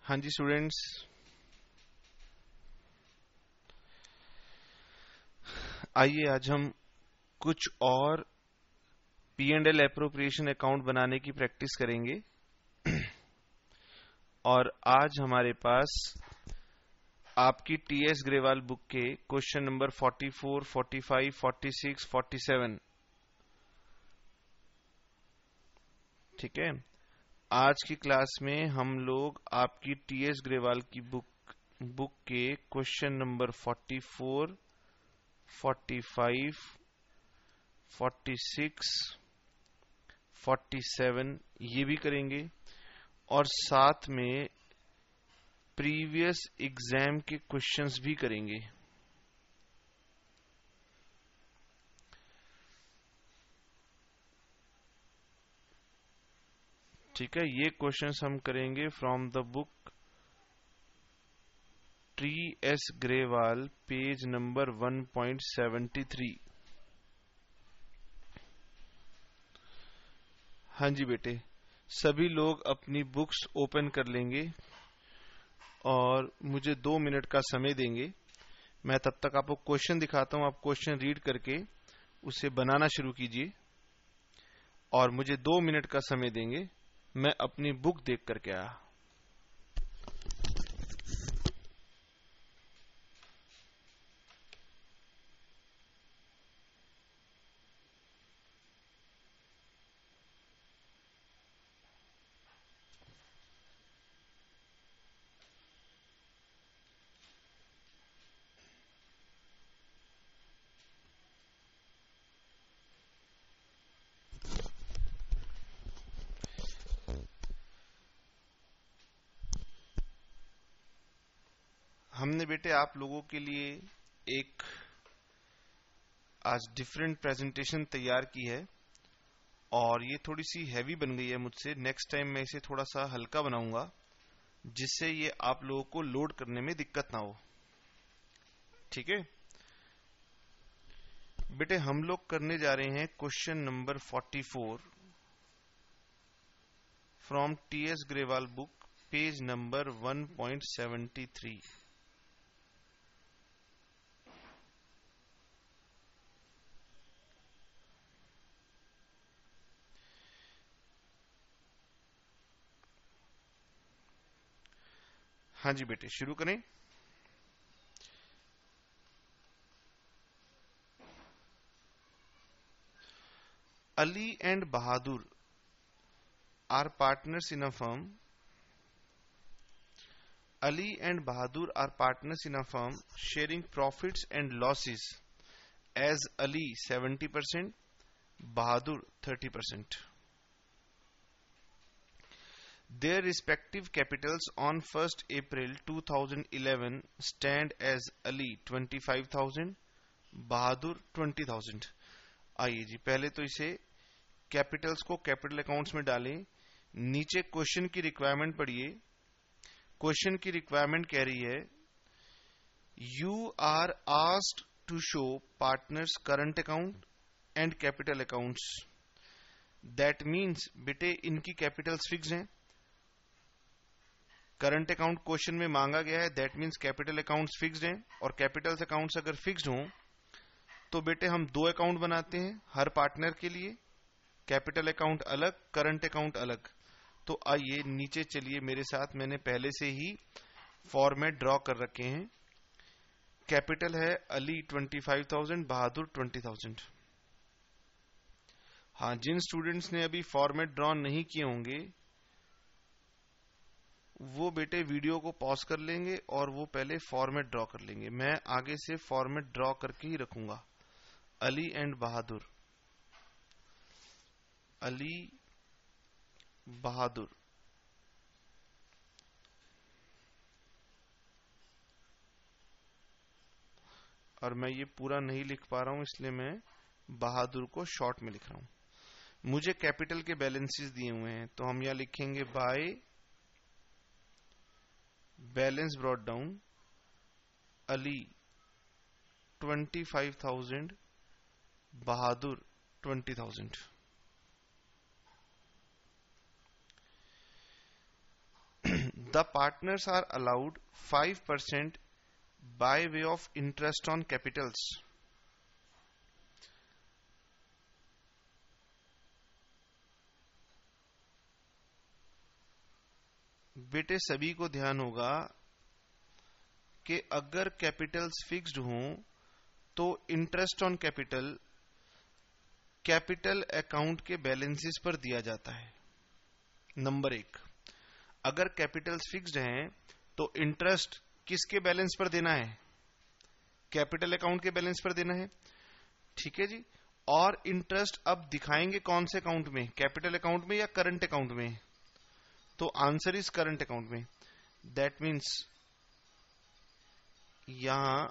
हाँ जी स्टूडेंट्स, आइए आज हम कुछ और P and L appropriation account बनाने की प्रैक्टिस करेंगे। और आज हमारे पास आपकी टीएस ग्रेवाल बुक के क्वेश्चन नंबर 44, 45, 46, 47, ठीक है। आज की क्लास में हम लोग आपकी टीएस ग्रेवाल की बुक के क्वेश्चन नंबर 44, 45, 46, 47 ये भी करेंगे और साथ में प्रीवियस एग्जाम के क्वेश्चंस भी करेंगे। ठीक है, ये क्वेश्चंस हम करेंगे from the book T S Grewal page number 1.73। हाँ जी बेटे, सभी लोग अपनी बुक्स ओपन कर लेंगे और मुझे 2 मिनट का समय देंगे। मैं तब तक आपको क्वेश्चन दिखाता हूं, आप क्वेश्चन रीड करके उसे बनाना शुरू कीजिए और मुझे 2 मिनट का समय देंगे। मैं अपनी बुक देख करके आया। हमने बेटे आप लोगों के लिए एक आज डिफरेंट प्रेजेंटेशन तैयार की है और ये थोड़ी सी हैवी बन गई है मुझसे। नेक्स्ट टाइम मैं इसे थोड़ा सा हल्का बनाऊंगा जिससे ये आप लोगों को लोड करने में दिक्कत ना हो। ठीक है बेटे, हम लोग करने जा रहे हैं question number 44 from TS Grewal book page number 1.73। हाँ जी बेटे, शुरू करें। Ali and Bahadur are partners in a firm. Ali and Bahadur are partners in a firm sharing profits and losses as Ali 70%, Bahadur 30%. Their respective capitals on 1st April 2011 stand as Ali 25,000, Bahadur 20,000. आइए जी, पहले तो इसे Capitals को capital accounts में डालें। नीचे question की requirement पढ़िए। क्वेश्चन की रिक्वायरमेंट कह रही है you are asked to show partners current account and capital accounts. That means बेटे इनकी कैपिटल्स फिक्स हैं। करंट अकाउंट क्वेश्चन में मांगा गया है, that means capital accounts fixed हैं। और कैपिटल्स अकाउंट्स अगर फिक्स्ड हों तो बेटे हम 2 अकाउंट बनाते हैं हर पार्टनर के लिए, कैपिटल अकाउंट अलग, करंट अकाउंट अलग। तो आइए नीचे चलिए मेरे साथ, मैंने पहले से ही फॉर्मेट ड्रॉ कर रखे हैं। कैपिटल है अली 25,000, बहादुर 20,000। हाँ, जिन स्टूडेंट्स ने अभी फॉर्मेट ड्रॉ नहीं किए होंगे वो बेटे वीडियो को पॉज कर लेंगे और वो पहले फॉर्मेट ड्रॉ कर लेंगे। मैं आगे से फॉर्मेट ड्रॉ करके ही रखूंगा। अली एंड बहादुर, अली बहादुर। और मैं ये पूरा नहीं लिख पा रहा हूं इसलिए मैं बहादुर को शॉर्ट में लिख रहा हूं। मुझे कैपिटल के बैलेंसेस दिए हुए हैं तो हम यहां लिखेंगे by balance brought down Ali 25,000, Bahadur 20,000। The partners are allowed 5% by way of interest on capitals. बेटे सभी को ध्यान होगा कि अगर कैपिटल्स फिक्स्ड हों तो interest on capital capital account के बैलेंसेस पर दिया जाता है। नंबर 1, अगर कैपिटल्स फिक्स्ड हैं तो इंटरेस्ट किसके बैलेंस पर देना है? कैपिटल अकाउंट के बैलेंस पर देना है। ठीक है जी। और इंटरेस्ट अब दिखाएंगे कौन से अकाउंट में, कैपिटल अकाउंट में या करंट अकाउंट में? तो आंसर इज करंट अकाउंट में। दैट मीन्स यहां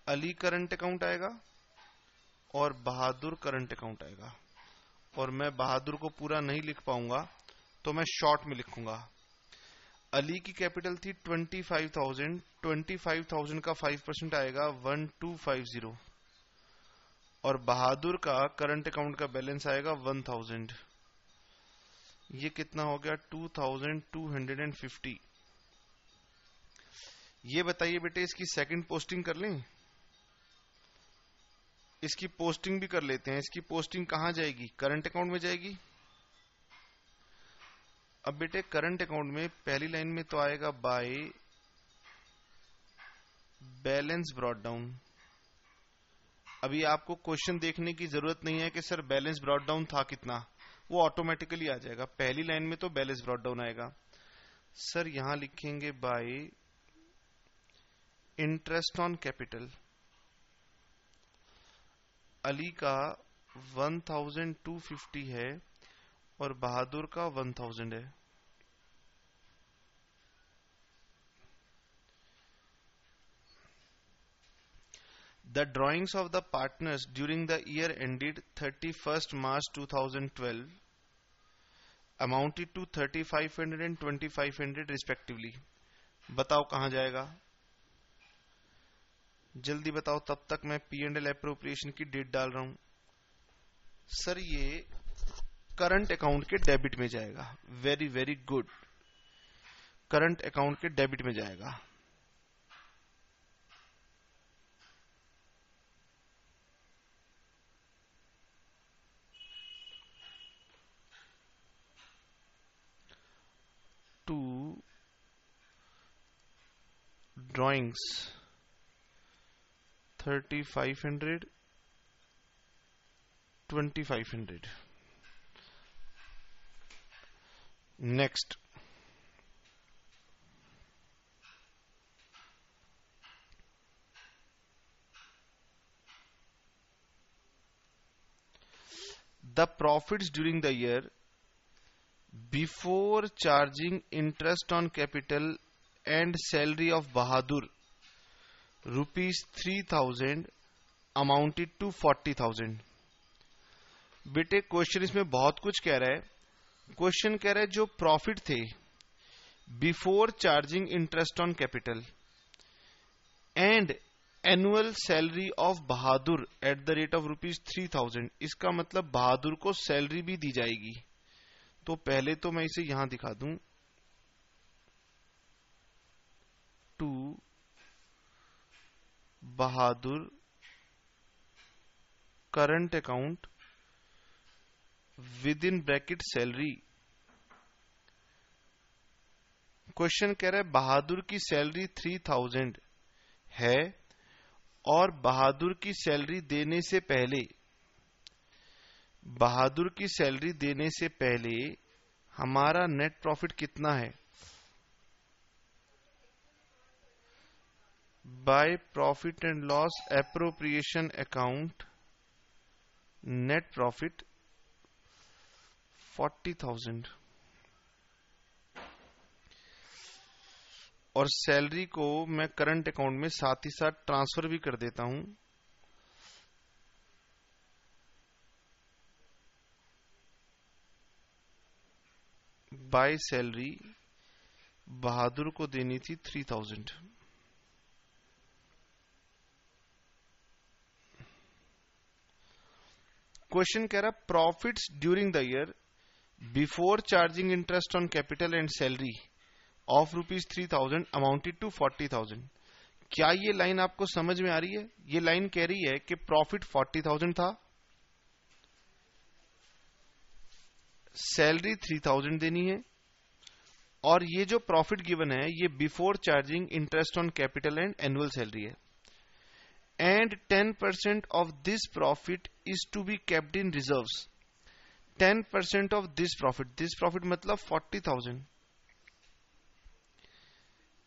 अली करंट अकाउंट आएगा और बहादुर करंट अकाउंट आएगा। और मैं बहादुर को पूरा नहीं लिख पाऊंगा तो मैं शॉर्ट में लिखूंगा। अली की कैपिटल थी 25,000, 25,000 का 5% आएगा 1250। और बहादुर का करंट अकाउंट का बैलेंस आएगा 1000। ये कितना हो गया? 2250। ये बताइए बेटे, इसकी सेकंड पोस्टिंग कर लें? इसकी पोस्टिंग भी कर लेते हैं। इसकी पोस्टिंग कहां जाएगी? करंट अकाउंट में जाएगी। अब बेटे करंट अकाउंट में पहली लाइन में तो आएगा बाय बैलेंस ब्रॉट डाउन। अभी आपको क्वेश्चन देखने की जरूरत नहीं है कि सर बैलेंस ब्रॉट डाउन था कितना, वो ऑटोमेटिकली आ जाएगा। पहली लाइन में तो बैलेंस ब्रॉट डाउन आएगा। सर यहां लिखेंगे bye interest on capital. Ali का 1250 है और बहादुर का 1000 है। The drawings of the partners during the year ended 31st March 2012 amounted to 3500 and 2500 respectively. बताओ कहां जाएगा? जल्दी बताओ, तब तक मैं P&L एप्रोप्रिएशन की डेट डाल रहा हूं। सर ये करंट अकाउंट के डेबिट में जाएगा। Very very good, current account के डेबिट में जाएगा। To drawings 3500 2500। Next, the profits during the year before charging interest on capital and salary of Bahadur rupees 3000 amounted to 40,000। बेटे क्वेश्चन इसमें बहुत कुछ कह रहा है। क्वेश्चन कह रहा है जो प्रॉफिट थे before charging interest on capital and annual salary of Bahadur eight the rate of rupees 3000। इसका मतलब बहादुर को सैलरी भी दी जाएगी। तो पहले तो मैं इसे यहां दिखा दूं, to Bahadur current account with in bracket salary. Question कह रहा है बहादुर की सैलरी 3000 है और बहादुर की सैलरी देने से पहले, बहादुर की सैलरी देने से पहले हमारा नेट प्रॉफिट कितना है? By profit and loss appropriation account net profit 40,000 और सैलरी को मैं करंट अकाउंट में साथ ही साथ ट्रांसफर भी कर देता हूं। बाय सैलरी बहादुर को देनी थी 3000। क्वेश्चन कह रहा profits during the year before charging interest on capital and salary of ₹3,000 amounted to 40,000। क्या ये लाइन आपको समझ में आ रही है? ये लाइन कह रही है कि प्रॉफिट 40,000 था, सैलरी 3,000 देनी है, और ये जो प्रॉफिट गिवन है ये before charging interest on capital and annual salary है। And 10% of this profit is to be kept in reserves. 10% of this profit मतलब 40,000।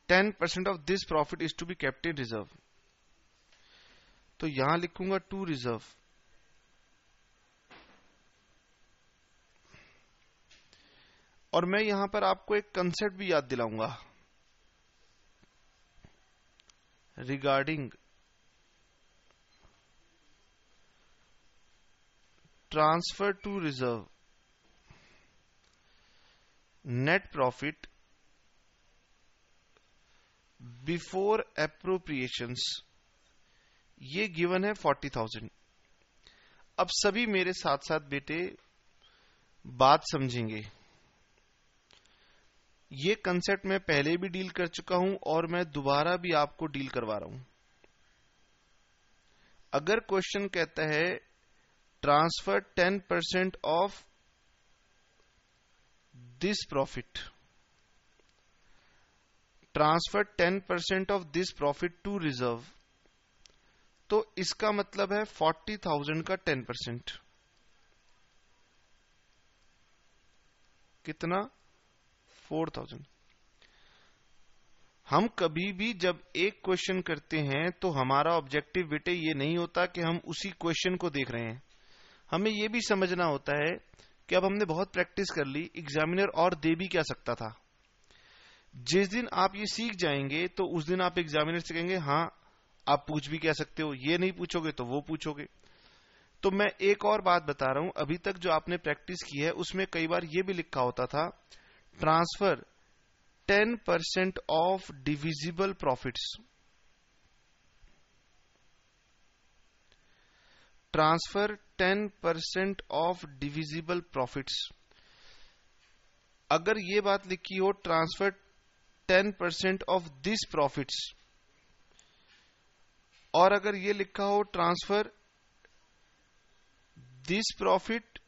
10% of this profit is to be kept in reserve. तो यहां लिखूंगा to reserve, और मैं यहां पर आपको एक कंसेप्ट भी याद दिलाऊंगा regarding transfer to reserve net profit before appropriations. ये गिवन है 40,000। अब सभी मेरे साथ साथ बेटे बात समझेंगे। ये कंसेप्ट मैं पहले भी डील कर चुका हूं और मैं दोबारा भी आपको डील करवा रहा हूं। अगर क्वेश्चन कहता है transfer 10% of this profit, transfer 10% of this profit to reserve, तो इसका मतलब है 40,000 का 10%। कितना? 4,000। हम कभी भी जब एक क्वेश्चन करते हैं तो हमारा ऑब्जेक्टिव बेटे ये नहीं होता कि हम उसी क्वेश्चन को देख रहे हैं। हमें ये भी समझना होता है कि अब हमने बहुत प्रैक्टिस कर ली, एग्जामिनर और दे भी क्या सकता था। जिस दिन आप ये सीख जाएंगे तो उस दिन आप एग्जामिनर से कहेंगे हाँ आप पूछ भी क्या सकते हो, ये नहीं पूछोगे तो वो पूछोगे। तो मैं एक और बात बता रहा हूं, अभी तक जो आपने प्रैक्टिस की है उसमें कई बार ये भी लिखा होता था transfer 10% of divisible profits, transfer 10% of divisible profits. अगर ये बात लिखी हो ट्रांसफर 10% ऑफ दिस प्रॉफिट्स, और अगर ये लिखा हो ट्रांसफर दिस प्रॉफिट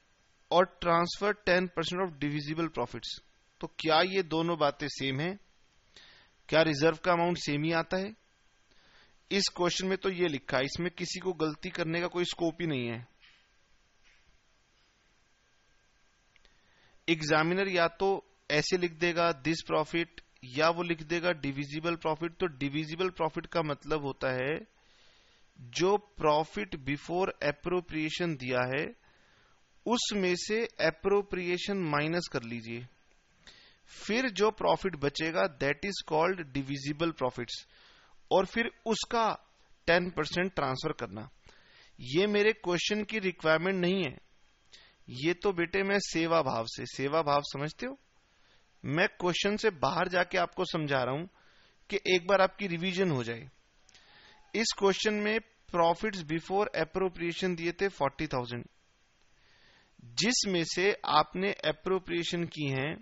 और ट्रांसफर 10% ऑफ डिविजिबल प्रॉफिट्स, तो क्या ये दोनों बातें सेम हैं? क्या रिजर्व का अमाउंट सेम ही आता है? इस क्वेश्चन में तो ये लिखा है, इसमें किसी को गलती करने का कोई स्कोप ही नहीं है। एग्जामिनर या तो ऐसे लिख देगा दिस प्रॉफिट, या वो लिख देगा डिविजिबल प्रॉफिट। तो डिविजिबल प्रॉफिट का मतलब होता है जो प्रॉफिट बिफोर एप्रोप्रिएशन दिया है उसमें से एप्रोप्रिएशन माइनस कर लीजिए, फिर जो प्रॉफिट बचेगा that is called divisible profits, और फिर उसका 10% ट्रांसफर करना। ये मेरे क्वेश्चन की रिक्वायरमेंट नहीं है, ये तो बेटे मैं सेवा भाव से, सेवा भाव समझते हो, मैं क्वेश्चन से बाहर जाके आपको समझा रहा हूं कि एक बार आपकी रिवीजन हो जाए। इस क्वेश्चन में प्रॉफिट्स बिफोर एप्रोप्रिएशन दिए थे 40,000, जिसमें से आपने एप्रोप्रिएशन की हैं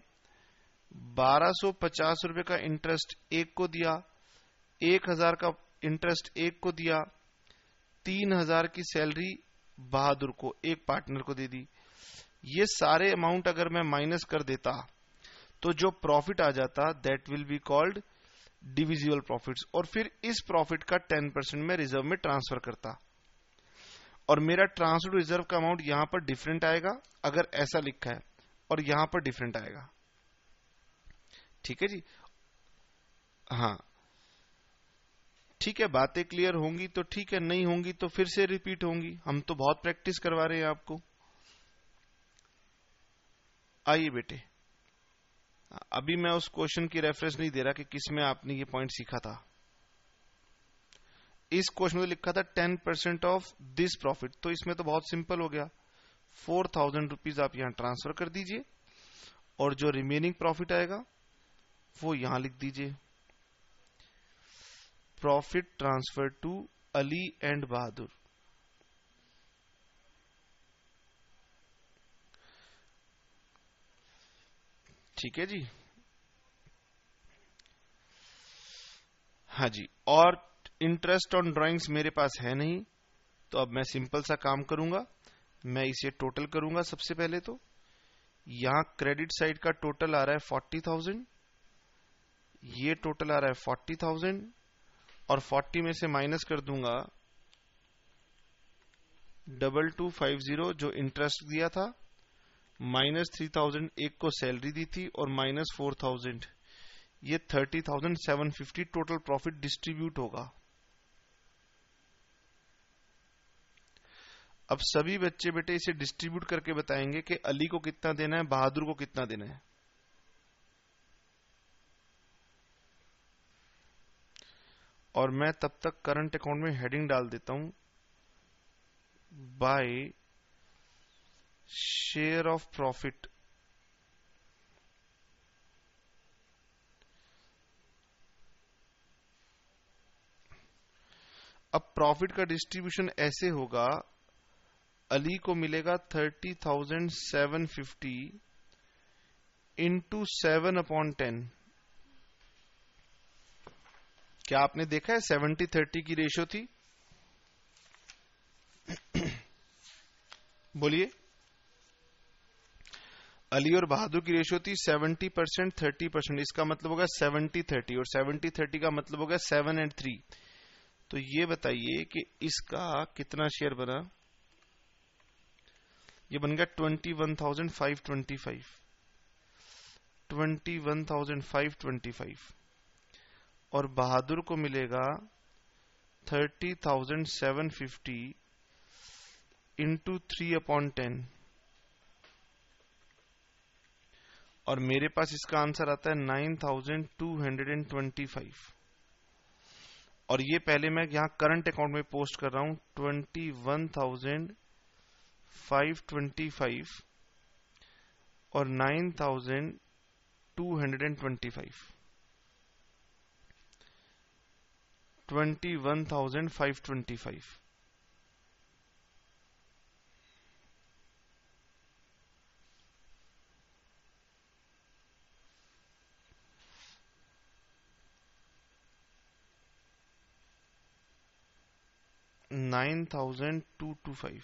1,250 रुपए का इंटरेस्ट एक को दिया, 1,000 का इंटरेस्ट एक को दिया, 3,000 की सैलरी बहादुर को, एक पार्टनर को दे दी। ये सारे अमाउंट अगर मैं माइनस कर देता तो जो प्रॉफिट आ जाता that will be called divisible profits, और फिर इस प्रॉफिट का 10% मैं रिजर्व में ट्रांसफर करता, और मेरा ट्रांसफर टू रिजर्व का अमाउंट यहां पर डिफरेंट आएगा अगर ऐसा लिखा है, और यहां पर डिफरेंट आएगा। ठीक है जी? हाँ ठीक है, बातें क्लियर होंगी तो ठीक है, नहीं होंगी तो फिर से रिपीट होंगी, हम तो बहुत प्रैक्टिस करवा रहे हैं आपको। आइए बेटे, अभी मैं उस क्वेश्चन की रेफरेंस नहीं दे रहा कि किसमें आपने ये पॉइंट सीखा था। इस क्वेश्चन में तो लिखा था 10% ऑफ दिस प्रॉफिट, तो इसमें तो बहुत सिंपल हो गया, 4,000 रुपीज आप यहां ट्रांसफर कर दीजिए, और जो रिमेनिंग प्रॉफिट आएगा वो यहां लिख दीजिए, profit transfer to Ali and Bahadur. ठीक है जी? हाँ जी, और इंटरेस्ट ऑन ड्राइंग्स मेरे पास है नहीं, तो अब मैं सिंपल सा काम करूंगा, मैं इसे टोटल करूंगा। सबसे पहले तो यहां क्रेडिट साइड का टोटल आ रहा है 40,000, ये टोटल आ रहा है 40,000, और 40 में से माइनस कर दूंगा 2250 जो इंटरेस्ट दिया था, माइनस 3,000 एक को सैलरी दी थी, और माइनस 4,000, ये 30,750 टोटल प्रॉफिट डिस्ट्रीब्यूट होगा। अब सभी बच्चे बेटे इसे डिस्ट्रीब्यूट करके बताएंगे कि अली को कितना देना है, बहादुर को कितना देना है। और मैं तब तक करंट अकाउंट में हेडिंग डाल देता हूं, बाय शेयर ऑफ प्रॉफिट। अब प्रॉफिट का डिस्ट्रीब्यूशन ऐसे होगा, अली को मिलेगा 30,750 इंटू 7/10। क्या आपने देखा है 70-30 की रेशियो थी? बोलिए। अली और बहादुर की रेशियो थी 70% 30%, इसका मतलब होगा 70-30, और 70-30 का मतलब होगा 7 और 3। तो ये बताइए कि इसका कितना शेयर बना? ये बन गया 21,525, 21,525, और बहादुर को मिलेगा 30,750 इंटू 3/10, और मेरे पास इसका आंसर आता है 9,225। और ये पहले मैं यहां करंट अकाउंट में पोस्ट कर रहा हूं 21,525 और 9,225, 21,525। $9,225।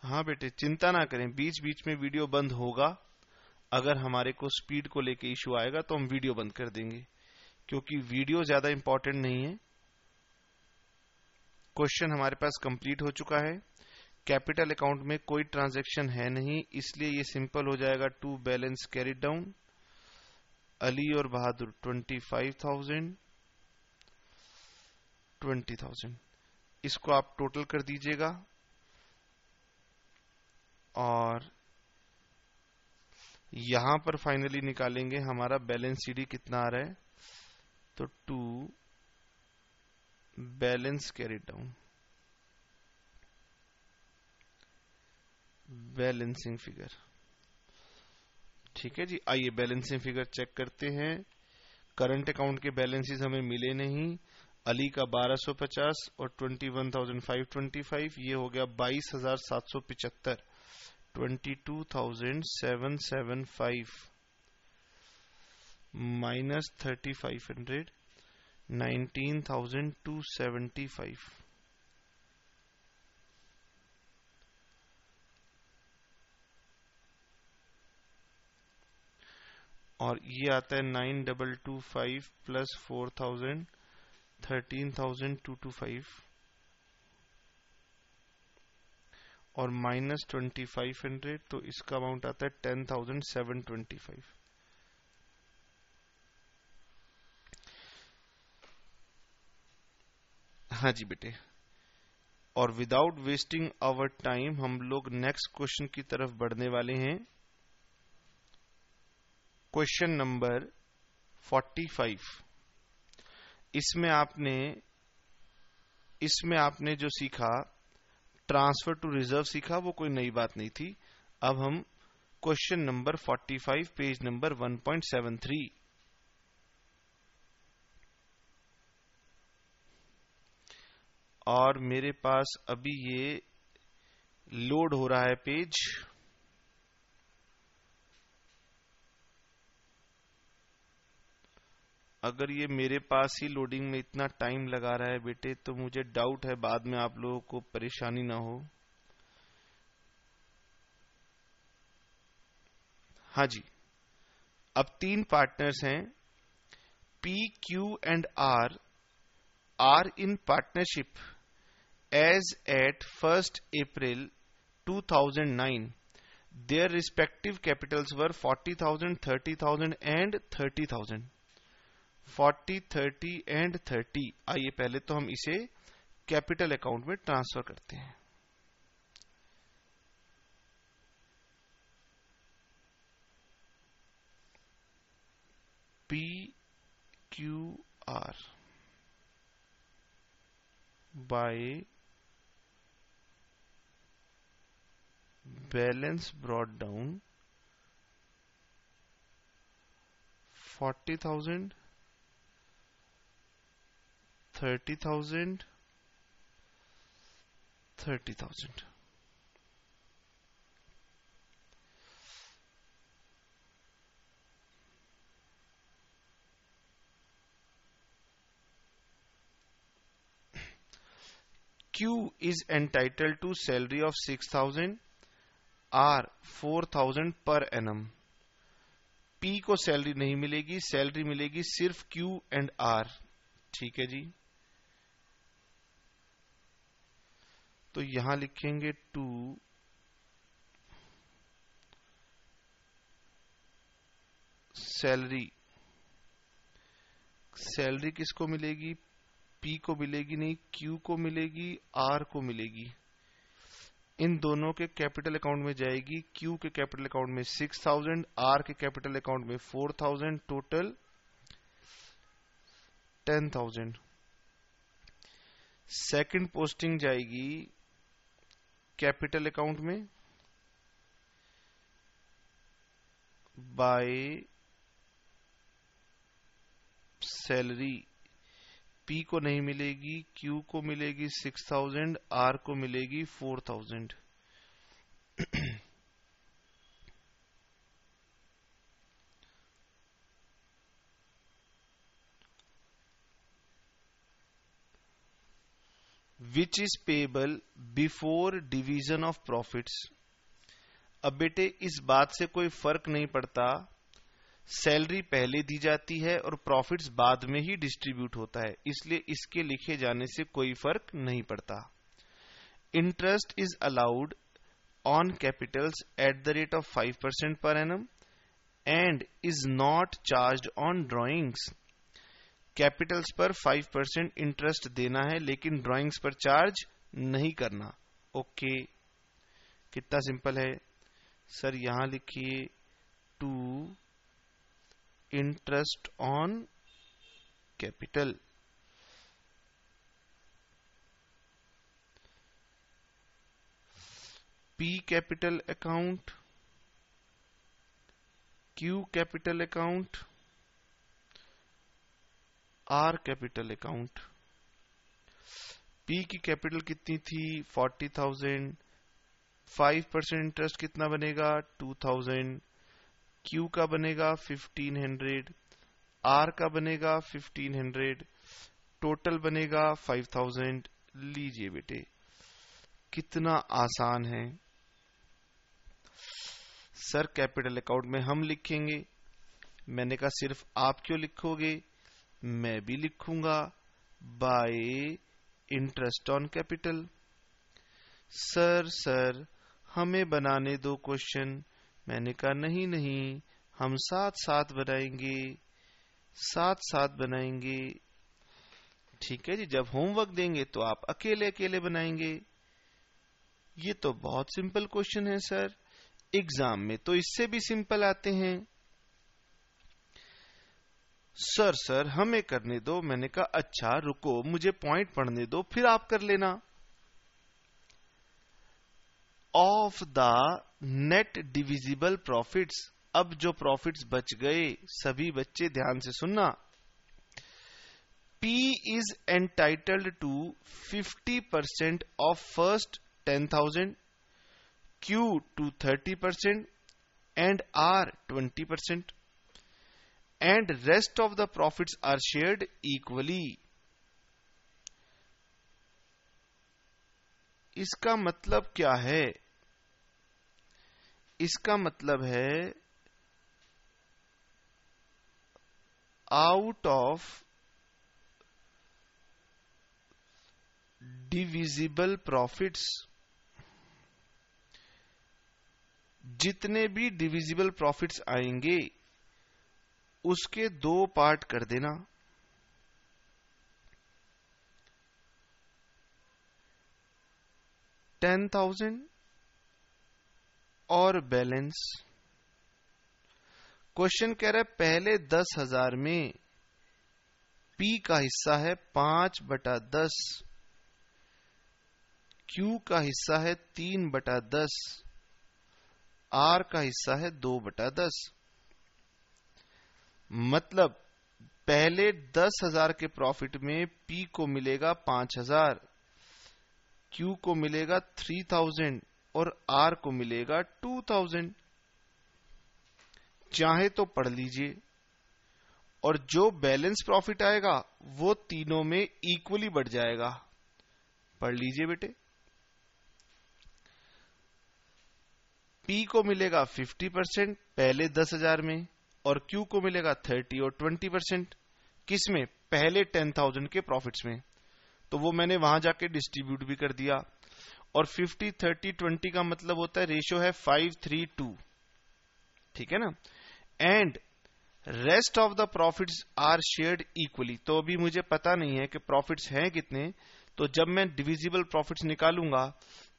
हाँ बेटे चिंता ना करें, बीच बीच में वीडियो बंद होगा। अगर हमारे को स्पीड को लेके इश्यू आएगा तो हम वीडियो बंद कर देंगे, क्योंकि वीडियो ज्यादा इंपॉर्टेंट नहीं है। क्वेश्चन हमारे पास कंप्लीट हो चुका है। कैपिटल अकाउंट में कोई ट्रांजैक्शन है नहीं, इसलिए ये सिंपल हो जाएगा। To balance carried down, Ali और बहादुर 25,000, 20,000, इसको आप टोटल कर दीजिएगा, और यहां पर फाइनली निकालेंगे हमारा बैलेंस सीडी कितना आ रहा है। तो to balance carried down, balancing figure. ठीक है जी, आइए बैलेंसिंग फिगर चेक करते हैं। करंट अकाउंट के बैलेंसेस हमें मिले नहीं। अली का 1250 और 21,525, ये हो गया 22,775, 22,775 माइनस 3,500, 19,275, और ये आता है 9,225 प्लस 4,000, 13,225, और माइनस 2,500, तो इसका अमाउंट आता है 10,725। हाँ जी बेटे, और विदाउट वेस्टिंग आवर टाइम हम लोग नेक्स्ट क्वेश्चन की तरफ बढ़ने वाले हैं। Question number 45। इसमें आपने जो सीखा, ट्रांसफर टू रिजर्व सीखा, वो कोई नई बात नहीं थी। अब हम क्वेश्चन नंबर 45 पेज नंबर 1.73, और मेरे पास अभी ये लोड हो रहा है पेज। अगर ये मेरे पास ही लोडिंग में इतना टाइम लगा रहा है बेटे, तो मुझे डाउट है बाद में आप लोगों को परेशानी ना हो। हाँ जी, अब 3 पार्टनर्स हैं, P, Q and R are in partnership as at 1st April 2009. Their respective capitals were 40,000, 30,000 and 30,000. 40, 30 and 30। आइए पहले तो हम इसे कैपिटल अकाउंट में ट्रांसफर करते हैं। P Q R by balance brought down 40,000, 30,000, 30,000। Q is entitled to salary of 6,000, R 4,000 per annum। P को salary नहीं मिलेगी, सैलरी मिलेगी सिर्फ Q एंड R। ठीक है जी, तो यहां लिखेंगे टू सैलरी। सैलरी किसको मिलेगी? P को मिलेगी नहीं, Q को मिलेगी, R को मिलेगी। इन दोनों के कैपिटल अकाउंट में जाएगी। Q के कैपिटल अकाउंट में 6,000, R के कैपिटल अकाउंट में 4,000, टोटल 10,000। सेकंड पोस्टिंग जाएगी कैपिटल अकाउंट में बाय सैलरी। P को नहीं मिलेगी, Q को मिलेगी 6,000, R को मिलेगी 4,000। Which is payable before division of profits. अब बेटे इस बात से कोई फर्क नहीं पड़ता, सैलरी पहले दी जाती है और प्रॉफिट्स बाद में ही डिस्ट्रीब्यूट होता है, इसलिए इसके लिखे जाने से कोई फर्क नहीं पड़ता। Interest is allowed on Capitals eight the rate of 5% per annum and is not charged on drawings. Capitals पर 5% इंटरेस्ट देना है, लेकिन ड्रॉइंग्स पर चार्ज नहीं करना। ओके, कितना सिंपल है सर। यहां लिखिए to interest on capital. P capital account, Q capital account, R capital account. P की कैपिटल कितनी थी? 40,000। 5% इंटरेस्ट कितना बनेगा? 2,000। Q का बनेगा 1,500, R का बनेगा 1,500, टोटल बनेगा 5,000। लीजिए बेटे, कितना आसान है। सर कैपिटल अकाउंट में हम लिखेंगे। मैंने कहा सिर्फ आप क्यों लिखोगे, मैं भी लिखूंगा bye interest on capital. Sir हमें बनाने दो क्वेश्चन। मैंने कहा नहीं, हम साथ साथ बनाएंगे। ठीक है जी, जब होमवर्क देंगे तो आप अकेले अकेले बनाएंगे। ये तो बहुत सिंपल क्वेश्चन है सर, एग्जाम में तो इससे भी सिंपल आते हैं। सर हमें करने दो। मैंने कहा अच्छा रुको, मुझे पॉइंट पढ़ने दो, फिर आप कर लेना। Of the net divisible profits. अब जो प्रॉफिट्स बच गए, सभी बच्चे ध्यान से सुनना। P is entitled to 50% of first 10,000, Q to 30% and R 20%. And rest of the profits are shared equally. इसका मतलब क्या है? इसका मतलब है आउट ऑफ डिविजिबल प्रॉफिट्स, जितने भी डिविजिबल प्रॉफिट्स आएंगे उसके 2 पार्ट कर देना। 10,000 और बैलेंस। क्वेश्चन कह रहा है पहले 10,000 में P का हिस्सा है 5/10, Q का हिस्सा है 3/10, R का हिस्सा है 2/10। मतलब पहले 10,000 के प्रॉफिट में P को मिलेगा 5,000, Q को मिलेगा 3,000 और R को मिलेगा 2,000। चाहे तो पढ़ लीजिए, और जो बैलेंस प्रॉफिट आएगा वो तीनों में इक्वली बढ़ जाएगा। पढ़ लीजिए बेटे। P को मिलेगा 50% पहले 10,000 में, और Q को मिलेगा 30 और 20%। किसमें? पहले 10,000 के प्रॉफिट्स में। तो वो मैंने वहां जाके डिस्ट्रीब्यूट भी कर दिया। और 50, 30, 20 का मतलब होता है रेशियो है 5:3:2, ठीक है ना। And rest of the profits are shared equally. तो अभी मुझे पता नहीं है कि प्रॉफिट्स हैं कितने, तो जब मैं डिविजिबल प्रॉफिट्स निकालूंगा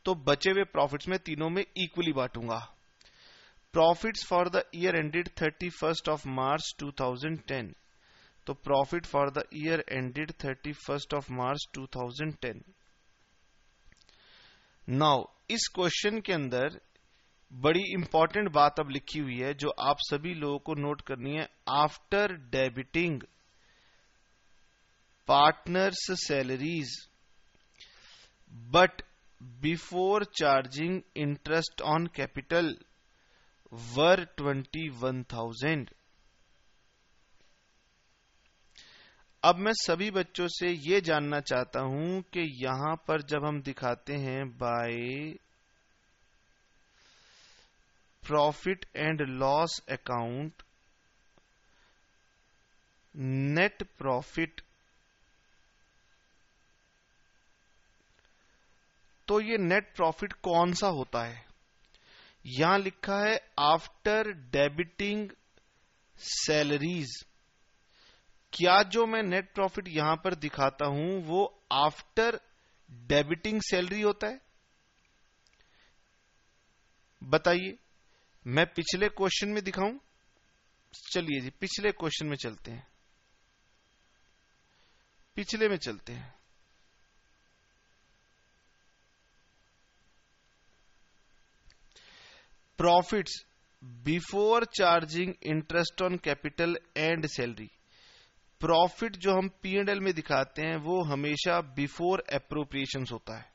तो बचे हुए प्रॉफिट्स में तीनों में इक्वली बांटूंगा। Profits for the year ended 31st of March 2010। तो profit for the year ended 31st of March 2010। Now इस क्वेश्चन के अंदर बड़ी इंपॉर्टेंट बात अब लिखी हुई है जो आप सभी लोगों को नोट करनी है। After debiting partners salaries but before charging interest on capital were 21,000। अब मैं सभी बच्चों से ये जानना चाहता हूं कि यहां पर जब हम दिखाते हैं by profit and loss account net profit, तो ये नेट प्रॉफिट कौन सा होता है? यहां लिखा है आफ्टर डेबिटिंग सैलरीज। क्या जो मैं नेट प्रॉफिट यहां पर दिखाता हूं वो आफ्टर डेबिटिंग सैलरी होता है? बताइए। मैं पिछले क्वेश्चन में दिखाऊं? चलिए जी पिछले क्वेश्चन में चलते हैं। पिछले में चलते हैं। Profits before charging interest on capital and salary. Profit जो हम P&L में दिखाते हैं वो हमेशा बिफोर एप्रोप्रिएशंस होता है।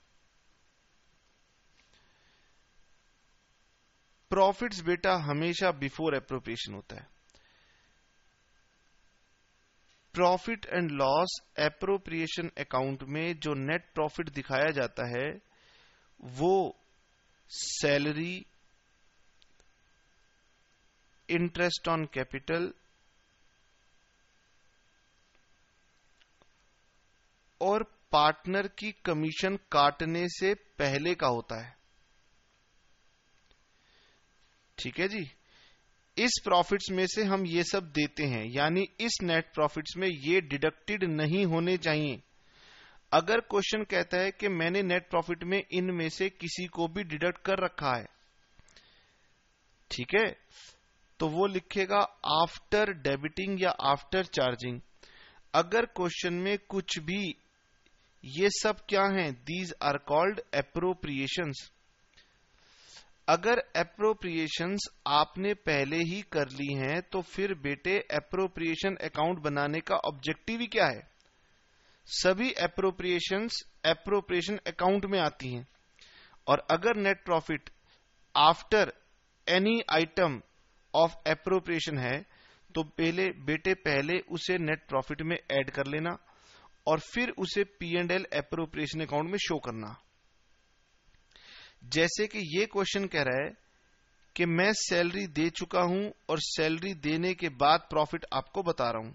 प्रॉफिट्स बेटा हमेशा बिफोर एप्रोप्रिएशन होता है। Profit and loss appropriation account में जो नेट प्रॉफिट दिखाया जाता है वो सैलरी, इंटरेस्ट ऑन कैपिटल और पार्टनर की कमीशन काटने से पहले का होता है। ठीक है जी। इस प्रॉफिट्स में से हम ये सब देते हैं, यानी इस नेट प्रॉफिट्स में ये डिडक्टेड नहीं होने चाहिए। अगर क्वेश्चन कहता है कि मैंने नेट प्रॉफिट में इनमें से किसी को भी डिडक्ट कर रखा है, ठीक है, तो वो लिखेगा आफ्टर डेबिटिंग या आफ्टर चार्जिंग। अगर क्वेश्चन में कुछ भी, ये सब क्या हैं? These are called appropriations. अगर एप्रोप्रिएशंस आपने पहले ही कर ली हैं तो फिर बेटे एप्रोप्रिएशन अकाउंट बनाने का ऑब्जेक्टिव ही क्या है? सभी एप्रोप्रिएशंस एप्रोप्रिएशन अकाउंट में आती हैं। और अगर net profit after any item of appropriation है तो पहले उसे नेट प्रॉफिट में ऐड कर लेना और फिर उसे P&L एप्रोप्रिएशन अकाउंट में शो करना। जैसे कि ये क्वेश्चन कह रहा है कि मैं सैलरी दे चुका हूं और सैलरी देने के बाद प्रॉफिट आपको बता रहा हूं।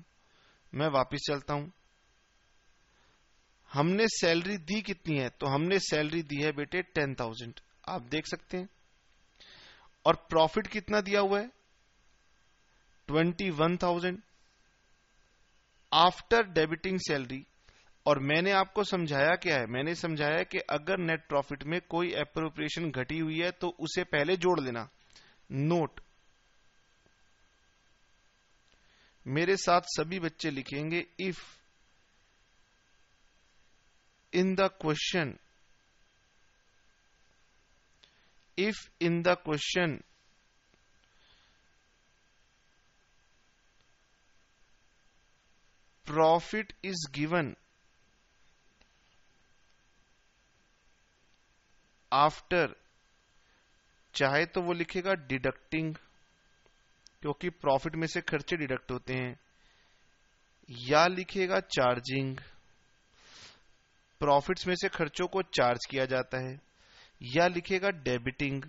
मैं वापस चलता हूं। हमने सैलरी दी कितनी है, तो हमने सैलरी दी है बेटे 10,000, आप देख सकते हैं। और प्रॉफिट कितना दिया हुआ है, 21,000 आफ्टर डेबिटिंग सैलरी। और मैंने आपको समझाया क्या है, मैंने समझाया कि अगर नेट प्रॉफिट में कोई एप्रोप्रिएशन घटी हुई है तो उसे पहले जोड़ लेना। नोट, मेरे साथ सभी बच्चे लिखेंगे, if in the question profit is given after, चाहे तो वो लिखेगा डिडक्टिंग, क्योंकि प्रॉफिट में से खर्चे डिडक्ट होते हैं, या लिखेगा चार्जिंग, प्रॉफिट्स में से खर्चों को चार्ज किया जाता है, या लिखेगा डेबिटिंग,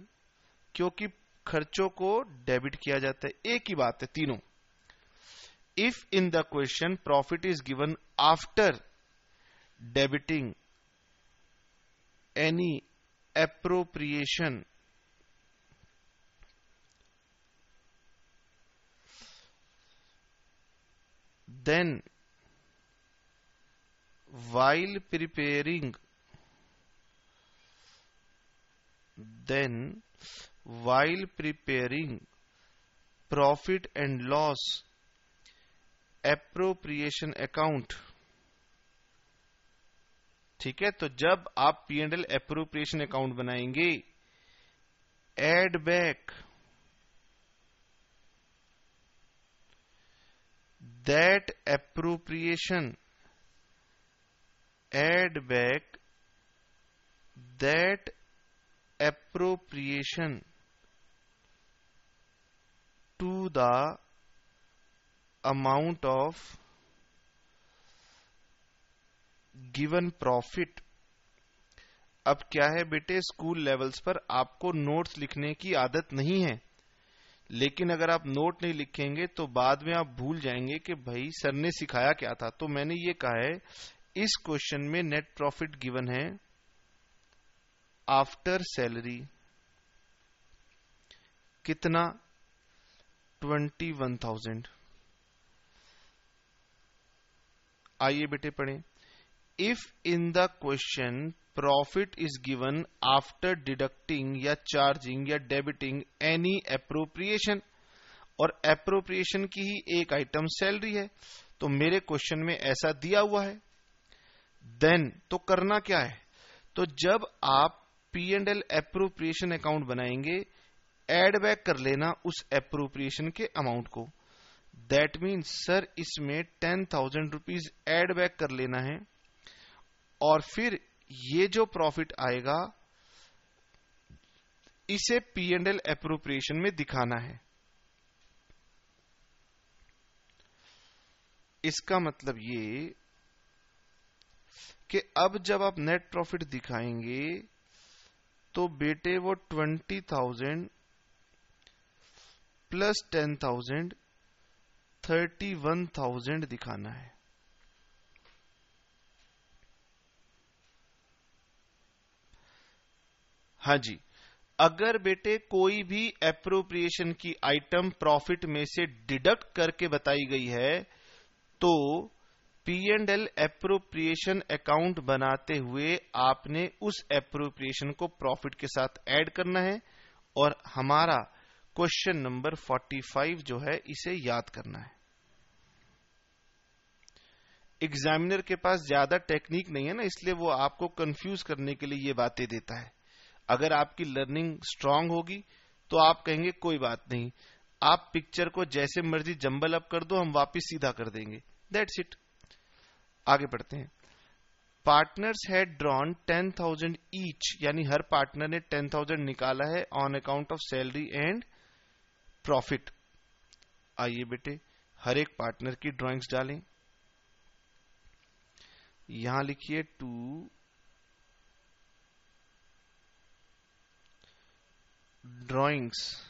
क्योंकि खर्चों को डेबिट किया जाता है। एक ही बात है तीनों। If in the question profit is given after debiting any appropriation, then while preparing profit and loss appropriation account, ठीक है, तो जब आप P&L एप्रोप्रिएशन अकाउंट बनाएंगे, add back that appropriation, add back that appropriation to the amount of given profit। अब क्या है बेटे, स्कूल लेवल्स पर आपको नोट्स लिखने की आदत नहीं है, लेकिन अगर आप नोट नहीं लिखेंगे तो बाद में आप भूल जाएंगे कि भाई सर ने सिखाया क्या था। तो मैंने ये कहा है, इस क्वेश्चन में नेट प्रॉफिट गिवन है आफ्टर सैलरी, कितना, 21,000। आइए बेटे पढ़ें। If in the question profit is given after deducting या चार्जिंग या डेबिटिंग एनी एप्रोप्रिएशन, और एप्रोप्रिएशन की ही एक आइटम सैलरी है, तो मेरे क्वेश्चन में ऐसा दिया हुआ है। देन तो करना क्या है, तो जब आप P&L एप्रोप्रिएशन अकाउंट बनाएंगे, एड बैक कर लेना उस एप्रोप्रिएशन के अमाउंट को। दैट मीन्स सर इसमें 10,000 रुपीज एड बैक कर लेना है, और फिर ये जो प्रॉफिट आएगा इसे P&L एप्रोप्रिएशन में दिखाना है। इसका मतलब ये कि अब जब आप नेट प्रॉफिट दिखाएंगे तो बेटे वो 20,000 प्लस 10,000 31,000 दिखाना है। हाँ जी, अगर बेटे कोई भी एप्रोप्रिएशन की आइटम प्रॉफिट में से डिडक्ट करके बताई गई है तो P&L एप्रोप्रिएशन अकाउंट बनाते हुए आपने उस एप्रोप्रिएशन को प्रॉफिट के साथ ऐड करना है, और हमारा क्वेश्चन नंबर 45 जो है इसे याद करना है। एग्जामिनर के पास ज्यादा टेक्निक नहीं है ना, इसलिए वो आपको कंफ्यूज करने के लिए ये बातें देता है। अगर आपकी लर्निंग स्ट्रांग होगी तो आप कहेंगे कोई बात नहीं, आप पिक्चर को जैसे मर्जी जंबल अप कर दो, हम वापस सीधा कर देंगे। That's it. आगे बढ़ते हैं। पार्टनर्स हैड ड्रॉन 10,000 ईच, यानी हर पार्टनर ने 10,000 निकाला है on account of salary and profit. आइए बेटे हर एक पार्टनर की ड्राइंग्स डालें। यहां लिखिए 2 ड्राइंग्स।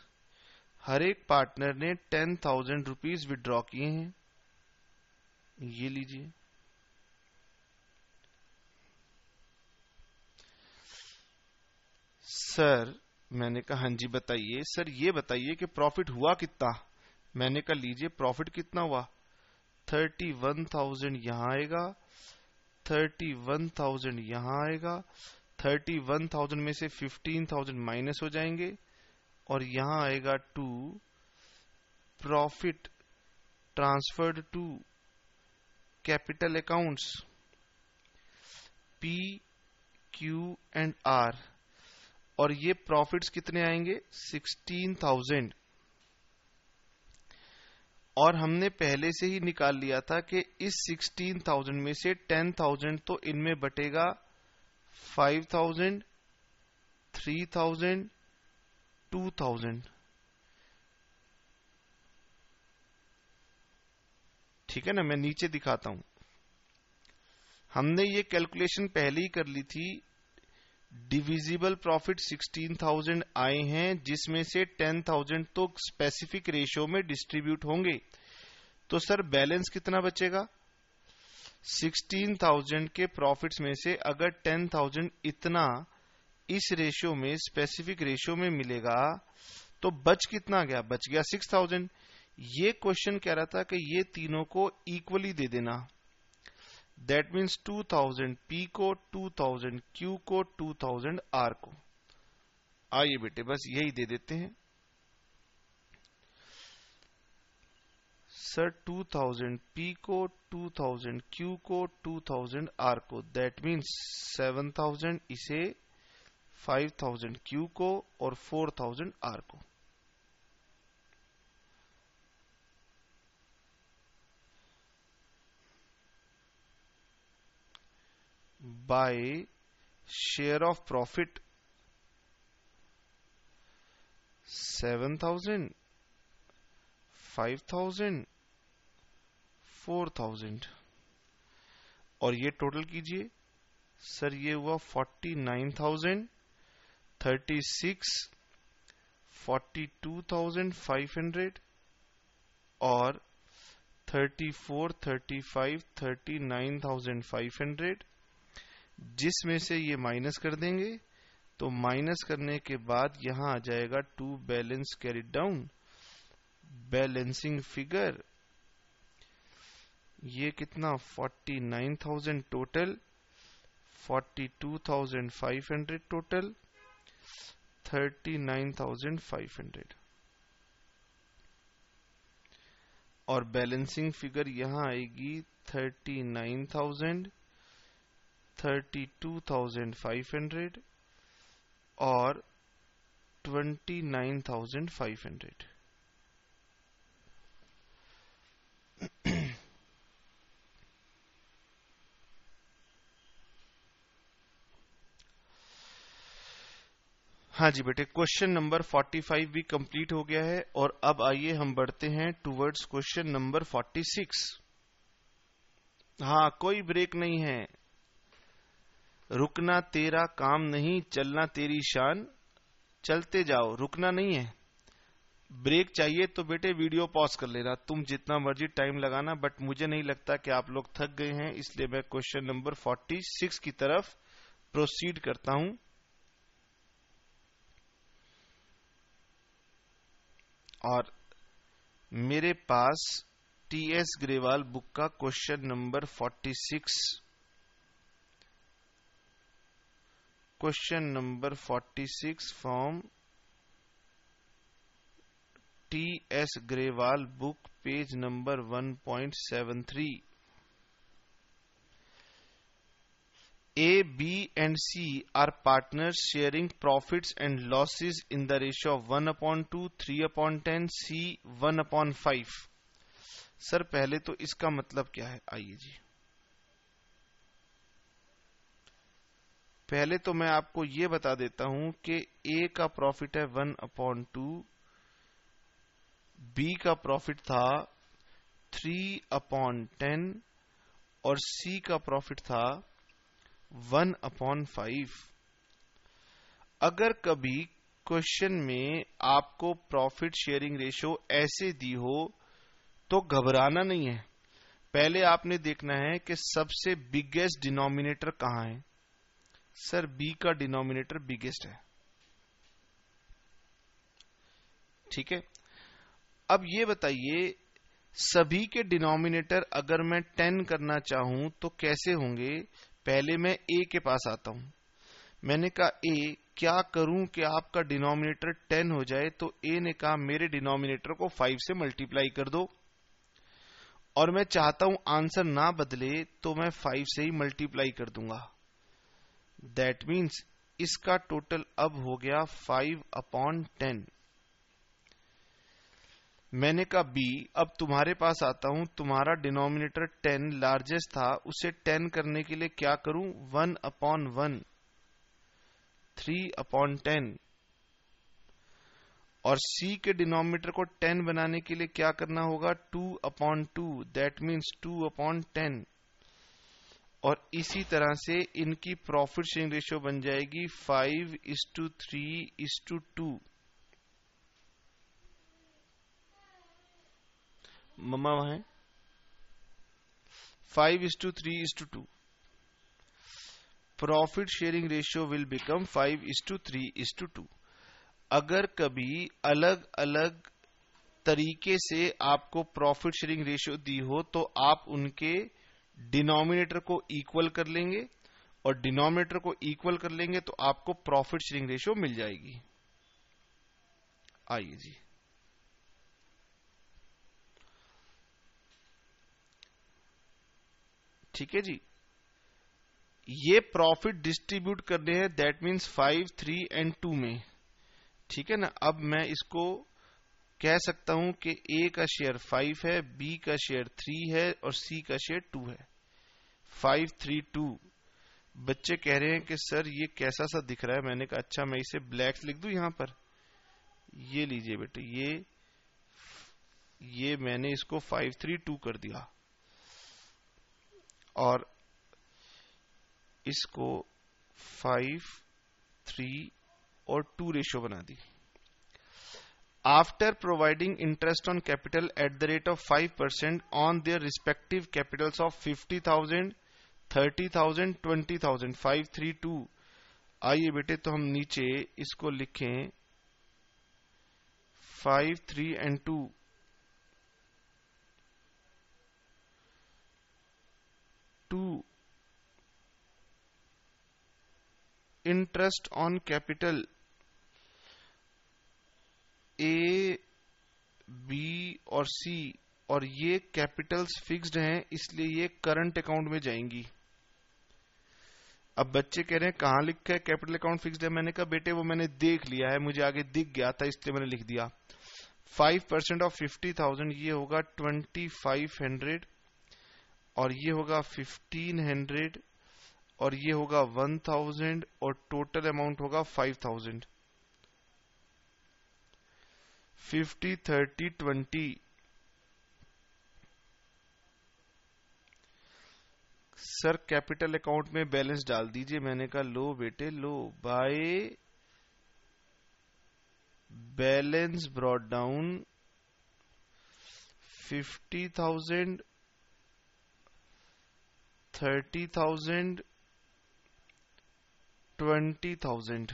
हर एक पार्टनर ने 10,000 रुपीज विड्रॉ किए हैं, ये लीजिए। सर, मैंने कहा हाँ जी बताइए। सर ये बताइए कि प्रॉफिट हुआ कितना। मैंने कहा लीजिए प्रॉफिट कितना हुआ। 31,000 यहां आएगा, 31,000 यहां आएगा, 31,000 में से 15,000 माइनस हो जाएंगे और यहां आएगा 2 profit transferred to capital accounts P, Q and R। और ये प्रॉफिट्स कितने आएंगे 16,000। और हमने पहले से ही निकाल लिया था कि इस 16,000 में से 10,000 तो इनमें बटेगा 5,000, 3,000, 2,000। ठीक है ना, मैं नीचे दिखाता हूं। हमने ये कैलकुलेशन पहले ही कर ली थी। डिविजिबल प्रॉफिट 16,000 आए हैं, जिसमें से 10,000 तो स्पेसिफिक रेशियो में डिस्ट्रीब्यूट होंगे। तो सर बैलेंस कितना बचेगा। 16,000 के प्रॉफिट्स में से अगर 10,000 इतना इस रेशियो में, स्पेसिफिक रेशियो में मिलेगा, तो बच कितना गया, बच गया 6,000। ये क्वेश्चन कह रहा था कि ये तीनों को इक्वली दे देना। दैट मीन्स 2,000 P को, 2,000 Q को, 2,000 R को। आइए बेटे बस यही दे देते हैं। सर 2,000 P को, 2,000 Q को, 2,000 R को, दैट मीन्स 7,000 इसे, 5,000 Q को और 4,000 R को। By share of profit 7,000, 5,000, 4,000। और ये टोटल कीजिए। सर ये हुआ 49,000, 36, 42,500 और 34, 35, 39,500, जिसमें से ये माइनस कर देंगे। तो माइनस करने के बाद यहां आ जाएगा 2 balance carried down. Balancing figure ये कितना 49,000 टोटल, 42,500 टोटल, 39,500। और बैलेंसिंग फिगर यहां आएगी 39,000, 32,500 और 29,500। हाँ जी बेटे, क्वेश्चन नंबर 45 भी कंप्लीट हो गया है। और अब आइए हम बढ़ते हैं टुवर्ड्स क्वेश्चन नंबर 46। हाँ, कोई ब्रेक नहीं है। रुकना तेरा काम नहीं, चलना तेरी शान। चलते जाओ, रुकना नहीं है। ब्रेक चाहिए तो बेटे वीडियो पॉज कर लेना, तुम जितना मर्जी टाइम लगाना, बट मुझे नहीं लगता कि आप लोग थक गए हैं, इसलिए मैं क्वेश्चन नंबर 46 की तरफ प्रोसीड करता हूं। और मेरे पास टीएस ग्रेवाल बुक का question number 46, question number 46 from TS Grewal book, page number 1.73। A, B and C are partners sharing profits and losses in the ratio of 1/2, 3/10, C 1/5। Sir पहले तो इसका मतलब क्या है, आइए जी। पहले तो मैं आपको ये बता देता हूं कि A का प्रॉफिट है 1/2, B का प्रॉफिट था 3/10 और सी का प्रॉफिट था 1/5। अगर कभी क्वेश्चन में आपको प्रॉफिट शेयरिंग रेशो ऐसे दी हो तो घबराना नहीं है। पहले आपने देखना है कि सबसे बिगेस्ट डिनोमिनेटर कहां है। सर बी का डिनोमिनेटर बिगेस्ट है, ठीक है। अब ये बताइए, सभी के डिनोमिनेटर अगर मैं 10 करना चाहूं तो कैसे होंगे। पहले मैं ए के पास आता हूं। मैंने कहा ए क्या करूं कि आपका डिनोमिनेटर 10 हो जाए, तो ए ने कहा मेरे डिनोमिनेटर को 5 से मल्टीप्लाई कर दो, और मैं चाहता हूं आंसर ना बदले तो मैं 5 से ही मल्टीप्लाई कर दूंगा। दैट मीन्स इसका टोटल अब हो गया 5/10। मैंने कहा बी, अब तुम्हारे पास आता हूं, तुम्हारा डिनोमिनेटर 10 लार्जेस्ट था, उसे 10 करने के लिए क्या करूं, 1/1, 3/10। और सी के डिनोमिनेटर को 10 बनाने के लिए क्या करना होगा, 2/2, दैट मीन्स 2/10। और इसी तरह से इनकी प्रॉफिट शेयरिंग रेशियो बन जाएगी 5:3:2। मम्मा वहां है, 5:3:2। Profit sharing ratio will become 5:3:2। अगर कभी अलग अलग तरीके से आपको प्रॉफिट शेयरिंग रेशियो दी हो तो आप उनके डिनोमिनेटर को इक्वल कर लेंगे, और डिनोमिनेटर को इक्वल कर लेंगे तो आपको प्रॉफिट शेयरिंग रेशियो मिल जाएगी। आइए जी, ठीक है जी। ये प्रॉफिट डिस्ट्रीब्यूट करने हैं, दैट मीन्स 5, 3 एंड 2 में, ठीक है ना। अब मैं इसको कह सकता हूं कि ए का शेयर 5 है, बी का शेयर 3 है और सी का शेयर 2 है। 5, 3, 2। बच्चे कह रहे हैं कि सर ये कैसा सा दिख रहा है। मैंने कहा अच्छा मैं इसे ब्लैक लिख दूं यहां पर। ये लीजिए बेटे, ये मैंने इसको 5, 3, 2 कर दिया और इसको 5, 3 और 2 रेशियो बना दी। After providing interest on capital at the rate of 5% on their respective capitals of 50,000, 30,000, 20,000, 5, 3, 2। आइए बेटे, तो हम नीचे इसको लिखें 5, 3 and 2। Interest on capital A, B और सी, और ये कैपिटल्स फिक्स्ड हैं इसलिए ये करंट अकाउंट में जाएंगी। अब बच्चे कह रहे हैं कहां लिखा है कैपिटल अकाउंट फिक्स्ड है। मैंने कहा बेटे वो मैंने देख लिया है, मुझे आगे दिख गया था इसलिए मैंने लिख दिया। 5% ऑफ 50,000 ये होगा 2500, और ये होगा 1500, और ये होगा 1000, और टोटल अमाउंट होगा 5000। 50, 30, 20। सर कैपिटल अकाउंट में बैलेंस डाल दीजिए। मैंने कहा लो बेटे लो, bye balance brought down 50,000, 30,000, 20,000।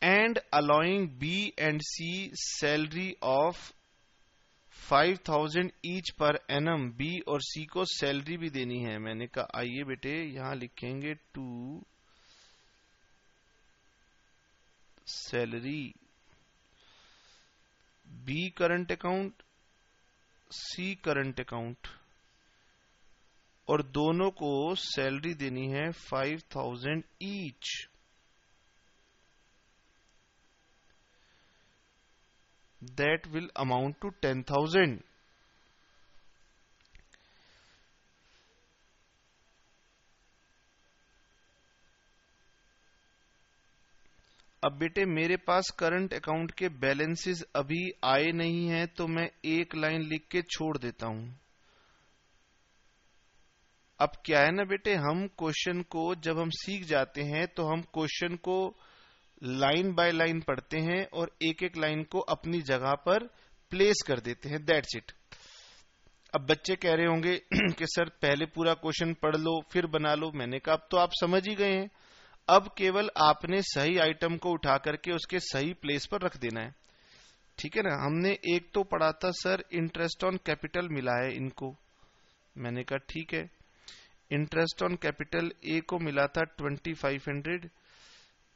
and allowing B and C salary of 5,000 each per annum। B और C को सैलरी भी देनी है। मैंने कहा आइए बेटे यहां लिखेंगे to salary, B current account, C current account, और दोनों को सैलरी देनी है 5,000 each. That will amount to 10,000। अब बेटे मेरे पास करंट अकाउंट के बैलेंसेस अभी आए नहीं हैं, तो मैं एक लाइन लिख के छोड़ देता हूं। अब क्या है ना बेटे, हम क्वेश्चन को जब हम सीख जाते हैं तो हम क्वेश्चन को लाइन बाय लाइन पढ़ते हैं और एक एक लाइन को अपनी जगह पर प्लेस कर देते हैं, दैट्स इट। अब बच्चे कह रहे होंगे कि सर पहले पूरा क्वेश्चन पढ़ लो फिर बना लो। मैंने कहा अब तो आप समझ ही गए हैं, अब केवल आपने सही आइटम को उठा करके उसके सही प्लेस पर रख देना है, ठीक है ना। हमने एक तो पढ़ा था सर इंटरेस्ट ऑन कैपिटल मिला है इनको, मैंने कहा ठीक है। इंटरेस्ट ऑन कैपिटल ए को मिला था 2500,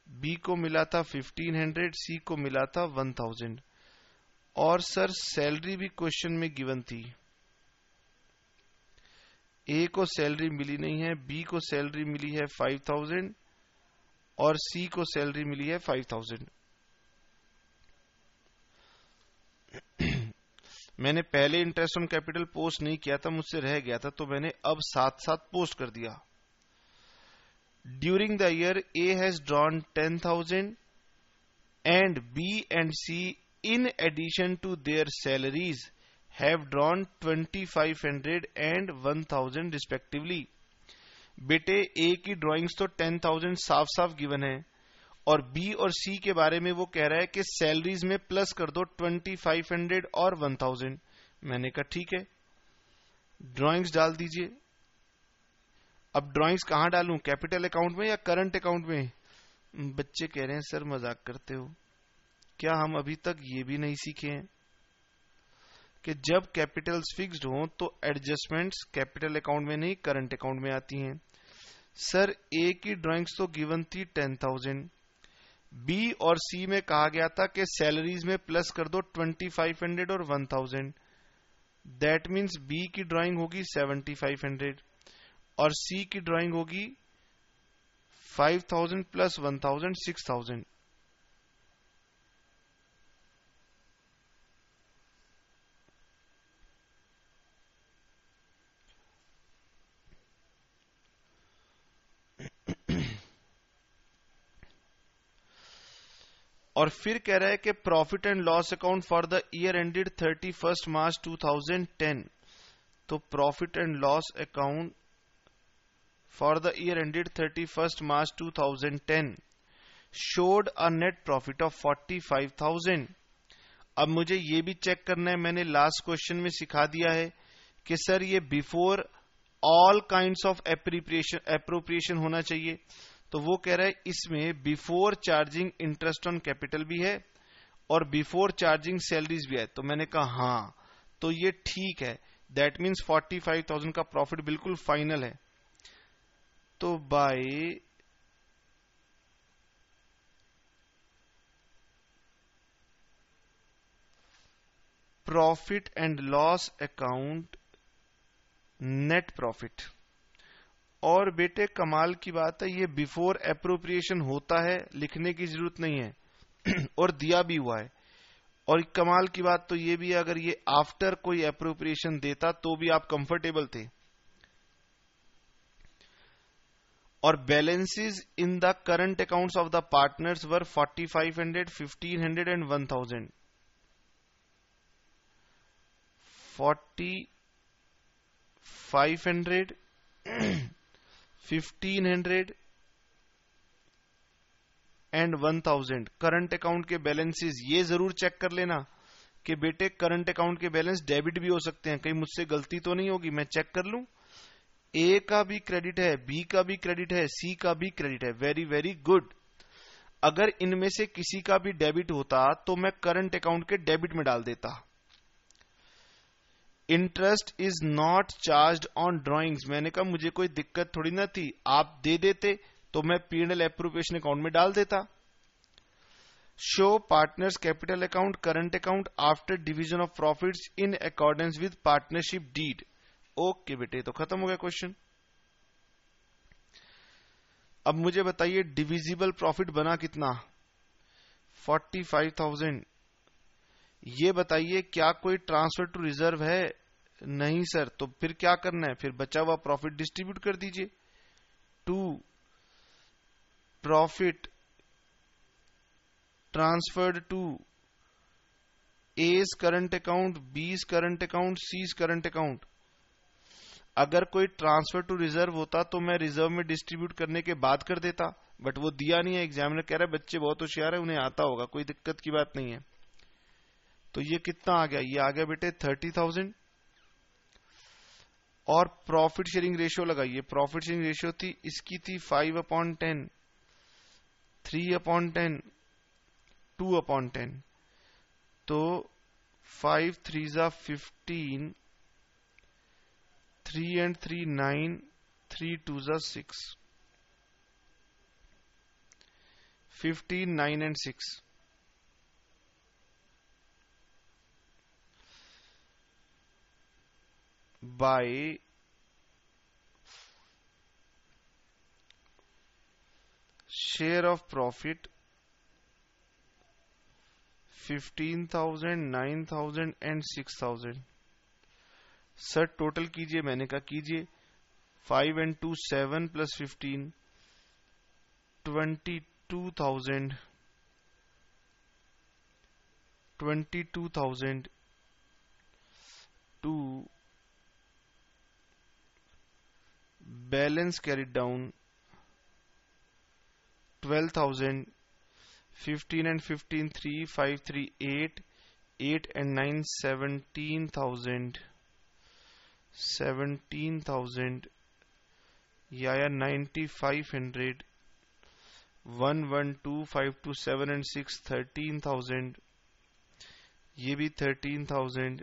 बी को मिला था 1500, सी को मिला था 1000। और सर सैलरी भी क्वेश्चन में गिवन थी। ए को सैलरी मिली नहीं है, बी को सैलरी मिली है 5000 और सी को सैलरी मिली है 5000। मैंने पहले इंटरेस्ट ऑन कैपिटल पोस्ट नहीं किया था, मुझसे रह गया था, तो मैंने अब साथ साथ पोस्ट कर दिया। During the year A has drawn 10,000 and B and C in addition to their salaries have drawn 2500 and 1000 respectively. बेटे ए की ड्राइंग्स तो 10,000 साफ साफ गिवन है, और बी और सी के बारे में वो कह रहा है कि सैलरीज में प्लस कर दो 2500 और 1000। मैंने कहा ठीक है, ड्राइंग्स डाल दीजिए। अब ड्राइंग्स कहां डालूं, कैपिटल अकाउंट में या करंट अकाउंट में? बच्चे कह रहे हैं सर मजाक करते हो क्या, हम अभी तक ये भी नहीं सीखे हैं कि जब कैपिटल्स फिक्स्ड हो तो एडजस्टमेंट्स कैपिटल अकाउंट में नहीं करंट अकाउंट में आती हैं। सर ए की ड्राइंग्स तो गिवन थी 10,000, बी और सी में कहा गया था कि सैलरीज में प्लस कर दो 2500 और 1000। दैट मीन्स बी की ड्राइंग होगी 7500 और सी की ड्राइंग होगी 5000 प्लस 1000 6000। और फिर कह रहा है कि profit and loss account for the year ended 31 मार्च 2010। तो profit and loss account for the year ended 31 March 2010 showed a net profit of 45,000। अब मुझे ये भी चेक करना है, मैंने लास्ट क्वेश्चन में सिखा दिया है कि सर ये before all kinds of appropriation होना चाहिए। तो वो कह रहा है इसमें before charging interest on capital भी है और बिफोर चार्जिंग सैलरीज भी है। तो मैंने कहा हाँ, तो ये ठीक है, दैट मीन्स 45,000 का प्रॉफिट बिल्कुल फाइनल है। तो by profit and loss account net profit. और बेटे कमाल की बात है, ये बिफोर एप्रोप्रिएशन होता है, लिखने की जरूरत नहीं है और दिया भी हुआ है। और कमाल की बात तो ये भी है, अगर ये आफ्टर कोई एप्रोप्रिएशन देता तो भी आप कंफर्टेबल थे। और balances in the current accounts of the partners were 4500, 1500 and 1000। 4500, 1500 and 1000 current account के बैलेंसेस। ये जरूर चेक कर लेना कि बेटे करंट अकाउंट के बैलेंस डेबिट भी हो सकते हैं, कहीं मुझसे गलती तो नहीं होगी, मैं चेक कर लूं। ए का भी क्रेडिट है, बी का भी क्रेडिट है, सी का भी क्रेडिट है, वेरी वेरी गुड। अगर इनमें से किसी का भी डेबिट होता तो मैं करंट अकाउंट के डेबिट में डाल देता। Interest is not charged on drawings. मैंने कहा मुझे कोई दिक्कत थोड़ी ना थी, आप दे देते तो मैं P&L एप्रोप्रिएशन अकाउंट में डाल देता। Show partners capital account current account after division of profits in accordance with partnership deed. Okay बेटे, तो खत्म हो गया क्वेश्चन। अब मुझे बताइए डिविजिबल प्रॉफिट बना कितना? 45,000। ये बताइए क्या कोई ट्रांसफर टू रिजर्व है? नहीं सर, तो फिर क्या करना है? फिर बचा हुआ प्रॉफिट डिस्ट्रीब्यूट कर दीजिए। 2 profit transferred to A's current account, B's current account, C's current account. अगर कोई ट्रांसफर टू रिजर्व होता तो मैं रिजर्व में डिस्ट्रीब्यूट करने के बाद कर देता, बट वो दिया नहीं है। एग्जामिनर कह रहा है बच्चे बहुत होशियार है, उन्हें आता होगा, कोई दिक्कत की बात नहीं है। तो ये कितना आ गया? ये आ गया बेटे 30,000। और प्रॉफिट शेयरिंग रेशियो लगाइए। प्रॉफिट शेयरिंग रेशियो थी, इसकी थी 5/10, 3/10, 2/10। तो 5 3 15, 3 and 3 9, 3 2 6, 15 9 and 6। by share of profit 15,000, 9,000 and 6,000। Sir total कीजिए। मैंने कहा कीजिए। 5 and 2 7 plus 15 22,000, 22,000 to balance carried down 12,000, 15 and 15 3 5 3 8, 8 and 9 17,000, 17,000 या 9,500, 1 1 2 5 2 7 and 6 13,000, ये भी 13,000,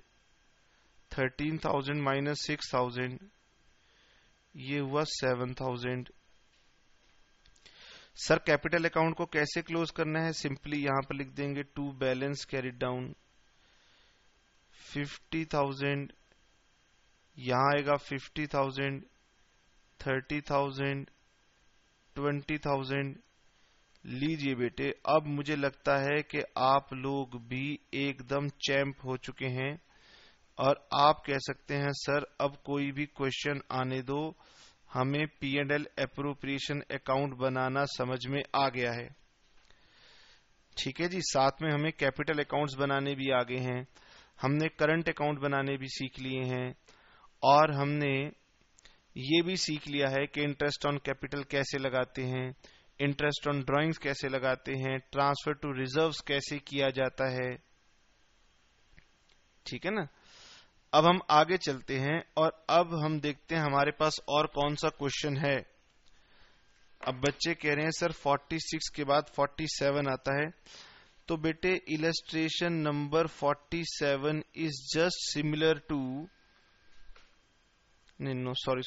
13,000 minus 6,000, ये हुआ 7,000। सर कैपिटल अकाउंट को कैसे क्लोज करना है? सिंपली यहां पर लिख देंगे टू बैलेंस कैरिड डाउन 50,000, यहां आएगा 50,000, 30,000, 20,000। लीजिए बेटे, अब मुझे लगता है कि आप लोग भी एकदम चैंप हो चुके हैं और आप कह सकते हैं सर अब कोई भी क्वेश्चन आने दो, हमें P&L एप्रोप्रिएशन अकाउंट बनाना समझ में आ गया है। ठीक है जी, साथ में हमें कैपिटल अकाउंट्स बनाने भी आ गए हैं, हमने करंट अकाउंट बनाने भी सीख लिए हैं, और हमने ये भी सीख लिया है कि इंटरेस्ट ऑन कैपिटल कैसे लगाते हैं, इंटरेस्ट ऑन ड्राइंग्स कैसे लगाते हैं, ट्रांसफर टू रिजर्व्स कैसे किया जाता है। ठीक है ना। अब हम आगे चलते हैं और अब हम देखते हैं हमारे पास और कौन सा क्वेश्चन है। अब बच्चे कह रहे हैं सर 46 के बाद 47 आता है, तो बेटे illustration number 47 is just similar to, no sorry,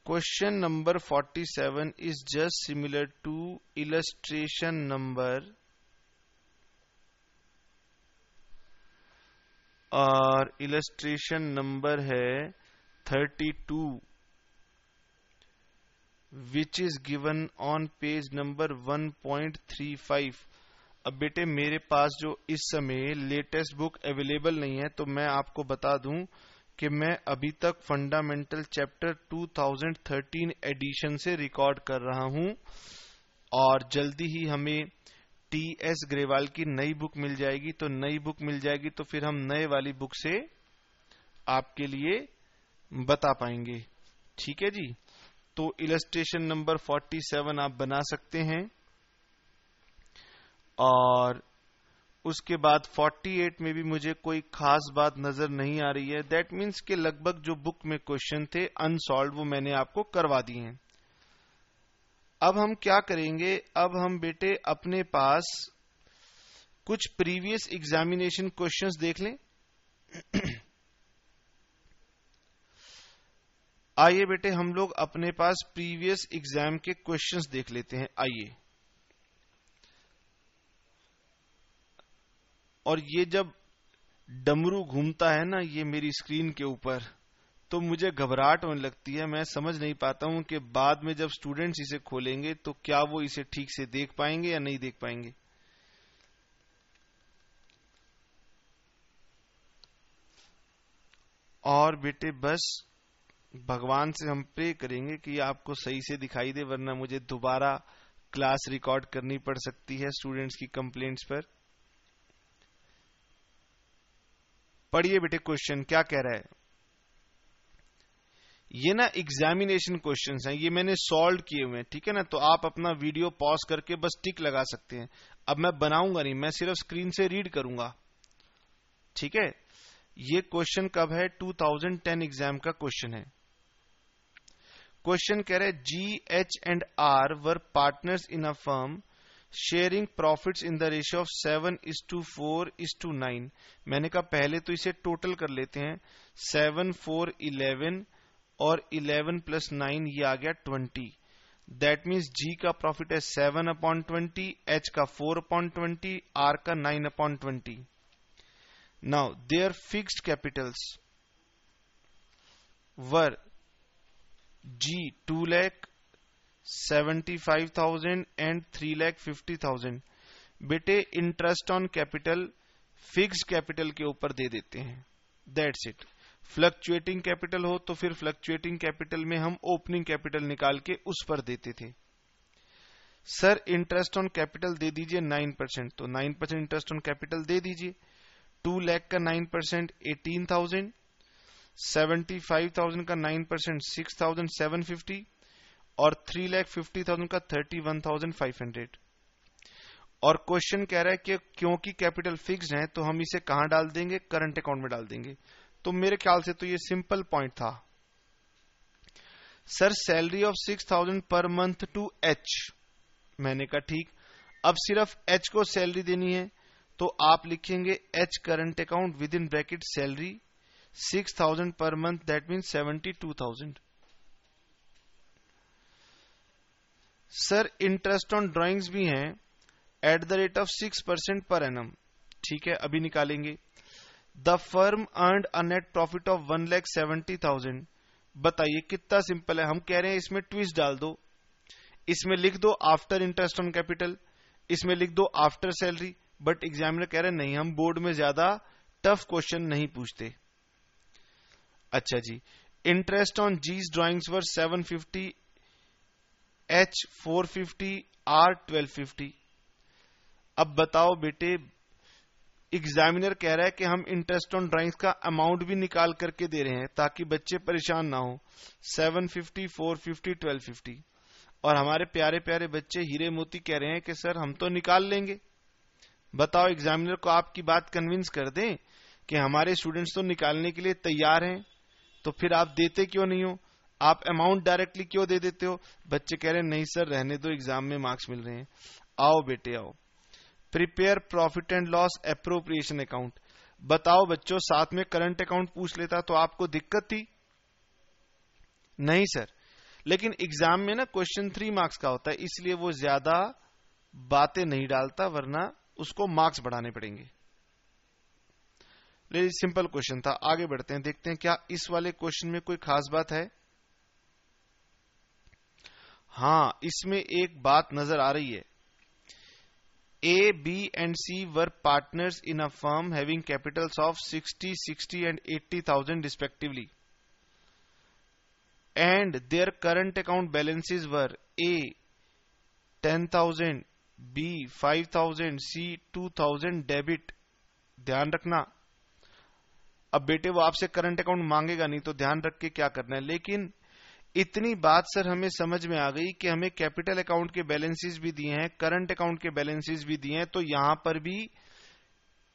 question number 47 is just similar to illustration number, और इलस्ट्रेशन नंबर है 32 which is given on page number 1.35। अब बेटे मेरे पास जो इस समय लेटेस्ट बुक अवेलेबल नहीं है, तो मैं आपको बता दूं कि मैं अभी तक फंडामेंटल चैप्टर 2013 एडिशन से रिकॉर्ड कर रहा हूं, और जल्दी ही हमें TS ग्रेवाल की नई बुक मिल जाएगी। तो नई बुक मिल जाएगी तो फिर हम नए वाली बुक से आपके लिए बता पाएंगे। ठीक है जी। तो इलस्ट्रेशन नंबर 47 आप बना सकते हैं, और उसके बाद 48 में भी मुझे कोई खास बात नजर नहीं आ रही है। दैट मीन्स कि लगभग जो बुक में क्वेश्चन थे अनसॉल्व वो मैंने आपको करवा दिए हैं। अब हम क्या करेंगे, अब हम बेटे अपने पास कुछ प्रीवियस एग्जामिनेशन क्वेश्चंस देख लें। आइए बेटे हम लोग अपने पास प्रीवियस एग्जाम के क्वेश्चंस देख लेते हैं। आइए, और ये जब डमरू घूमता है ना ये मेरी स्क्रीन के ऊपर, तो मुझे घबराहट होने लगती है। मैं समझ नहीं पाता हूं कि बाद में जब स्टूडेंट्स इसे खोलेंगे तो क्या वो इसे ठीक से देख पाएंगे या नहीं देख पाएंगे। और बेटे बस भगवान से हम प्रे करेंगे कि आपको सही से दिखाई दे, वरना मुझे दोबारा क्लास रिकॉर्ड करनी पड़ सकती है स्टूडेंट्स की कंप्लेंट्स पर। पढ़िए बेटे क्वेश्चन क्या कह रहा है। ये ना एग्जामिनेशन क्वेश्चंस हैं, ये मैंने सॉल्व किए हुए हैं, ठीक है ना। तो आप अपना वीडियो पॉज करके बस टिक लगा सकते हैं। अब मैं बनाऊंगा नहीं, मैं सिर्फ स्क्रीन से रीड करूंगा, ठीक है। ये क्वेश्चन कब है, 2010 एग्जाम का क्वेश्चन है। क्वेश्चन कह रहे हैं G, H and R were partners in a firm sharing profits in the ratio of 7:4:9। मैंने कहा पहले तो इसे टोटल कर लेते हैं। 7, 4, 11 और 11 + 9 ये आ गया 20। दैट मीन्स जी का प्रॉफिट है 7/20, एच का 4/20, आर का 9/20। Now their fixed capitals were G 2,75,000 and 3,50,000। बेटे interest on capital fixed capital के ऊपर दे देते हैं, दैट्स इट। फ्लक्चुएटिंग कैपिटल हो तो फिर फ्लक्चुएटिंग कैपिटल में हम ओपनिंग कैपिटल निकाल के उस पर देते थे। सर इंटरेस्ट ऑन कैपिटल दे दीजिए 9%, तो 9% इंटरेस्ट ऑन कैपिटल दे दीजिए। 2 लाख का 9% 18,000, 75,000 का 9% 6,750 और 3,50,000 का 31,500। और क्वेश्चन कह रहा है कि क्योंकि कैपिटल फिक्स्ड है तो हम इसे कहां डाल देंगे, करंट अकाउंट में डाल देंगे। तो मेरे ख्याल से तो ये सिंपल पॉइंट था। Sir salary of 6,000 per month to H, मैंने कहा ठीक। अब सिर्फ एच को सैलरी देनी है तो आप लिखेंगे H current account with in bracket salary 6,000 per month, that mean 72,000। Sir interest on drawings भी हैं eight the rate of 6% per annum, ठीक है, अभी निकालेंगे। The firm earned a net profit of 1,70,000। बताइए कितना सिंपल है। हम कह रहे हैं इसमें ट्विस्ट डाल दो, इसमें लिख दो आफ्टर इंटरेस्ट ऑन कैपिटल, इसमें लिख दो आफ्टर सैलरी। बट एग्जामिनर कह रहे हैं नहीं, हम बोर्ड में ज्यादा टफ क्वेश्चन नहीं पूछते। अच्छा जी, interest on G's drawings were 750, H 450, R 1250। अब बताओ बेटे, एग्जामिनर कह रहा है कि हम इंटरेस्ट ऑन ड्राइंग्स का अमाउंट भी निकाल करके दे रहे हैं ताकि बच्चे परेशान ना हो। 750, 450, 1250 और हमारे प्यारे प्यारे बच्चे हीरे मोती कह रहे हैं कि सर हम तो निकाल लेंगे। बताओ एग्जामिनर को आपकी बात कन्विंस कर दें कि हमारे स्टूडेंट्स तो निकालने के लिए तैयार हैं, तो फिर आप देते क्यों नहीं हो, आप अमाउंट डायरेक्टली क्यों दे देते हो। बच्चे कह रहे हैं नहीं सर रहने दो, एग्जाम में मार्क्स मिल रहे हैं। आओ बेटे आओ, prepare profit and loss appropriation account. बताओ बच्चों, साथ में करंट अकाउंट पूछ लेता तो आपको दिक्कत थी? नहीं सर, लेकिन एग्जाम में ना क्वेश्चन 3 मार्क्स का होता है, इसलिए वो ज्यादा बातें नहीं डालता, वरना उसको मार्क्स बढ़ाने पड़ेंगे। लेकिन सिंपल क्वेश्चन था। आगे बढ़ते हैं, देखते हैं क्या इस वाले क्वेश्चन में कोई खास बात है। हां, इसमें एक बात नजर आ रही है। A, B and C were partners in a firm having capitals of 60, 60 and 80,000 respectively. And their current account balances were A 10,000, B 5,000, C 2,000 debit. ध्यान रखना, अब बेटे वो आपसे करंट अकाउंट मांगेगा नहीं तो ध्यान रख के क्या करना है। लेकिन इतनी बात सर हमें समझ में आ गई कि हमें कैपिटल अकाउंट के बैलेंसेस भी दिए हैं, करंट अकाउंट के बैलेंसेस भी दिए हैं, तो यहां पर भी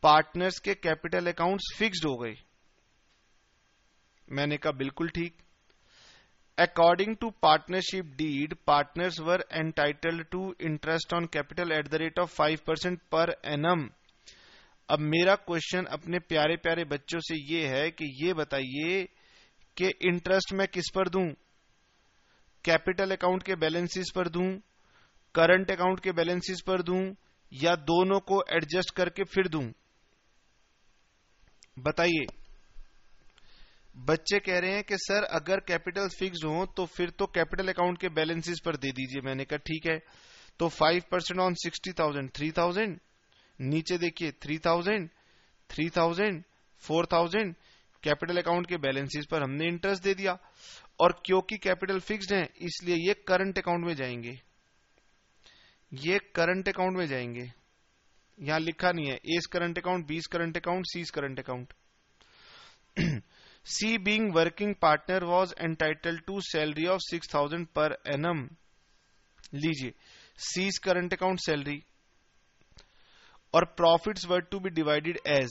पार्टनर्स के कैपिटल अकाउंट्स फिक्स्ड हो गए। मैंने कहा बिल्कुल ठीक। According to partnership deed, partners were entitled to interest on capital at the rate of 5% per annum. अब मेरा क्वेश्चन अपने प्यारे प्यारे बच्चों से ये है कि ये बताइए कि इंटरेस्ट मैं किस पर दूं, कैपिटल अकाउंट के बैलेंसेस पर दूं, करंट अकाउंट के बैलेंसेस पर दूं, या दोनों को एडजस्ट करके फिर दूं? बताइए। बच्चे कह रहे हैं कि सर अगर कैपिटल फिक्स्ड हो तो फिर तो कैपिटल अकाउंट के बैलेंसेस पर दे दीजिए। मैंने कहा ठीक है, तो 5% ऑन 60,000 3,000, नीचे देखिए 3,000, 3,000, 4,000, कैपिटल अकाउंट के बैलेंसेस पर हमने इंटरेस्ट दे दिया। और क्योंकि कैपिटल फिक्स्ड है इसलिए ये करंट अकाउंट में जाएंगे। ये करंट अकाउंट में जाएंगे, यहां लिखा नहीं है A's current account, B's current account, C's current account. C being working partner was entitled to salary of 6,000 per annum. लीजिए, सीज करंट अकाउंट सैलरी और profits were to be divided as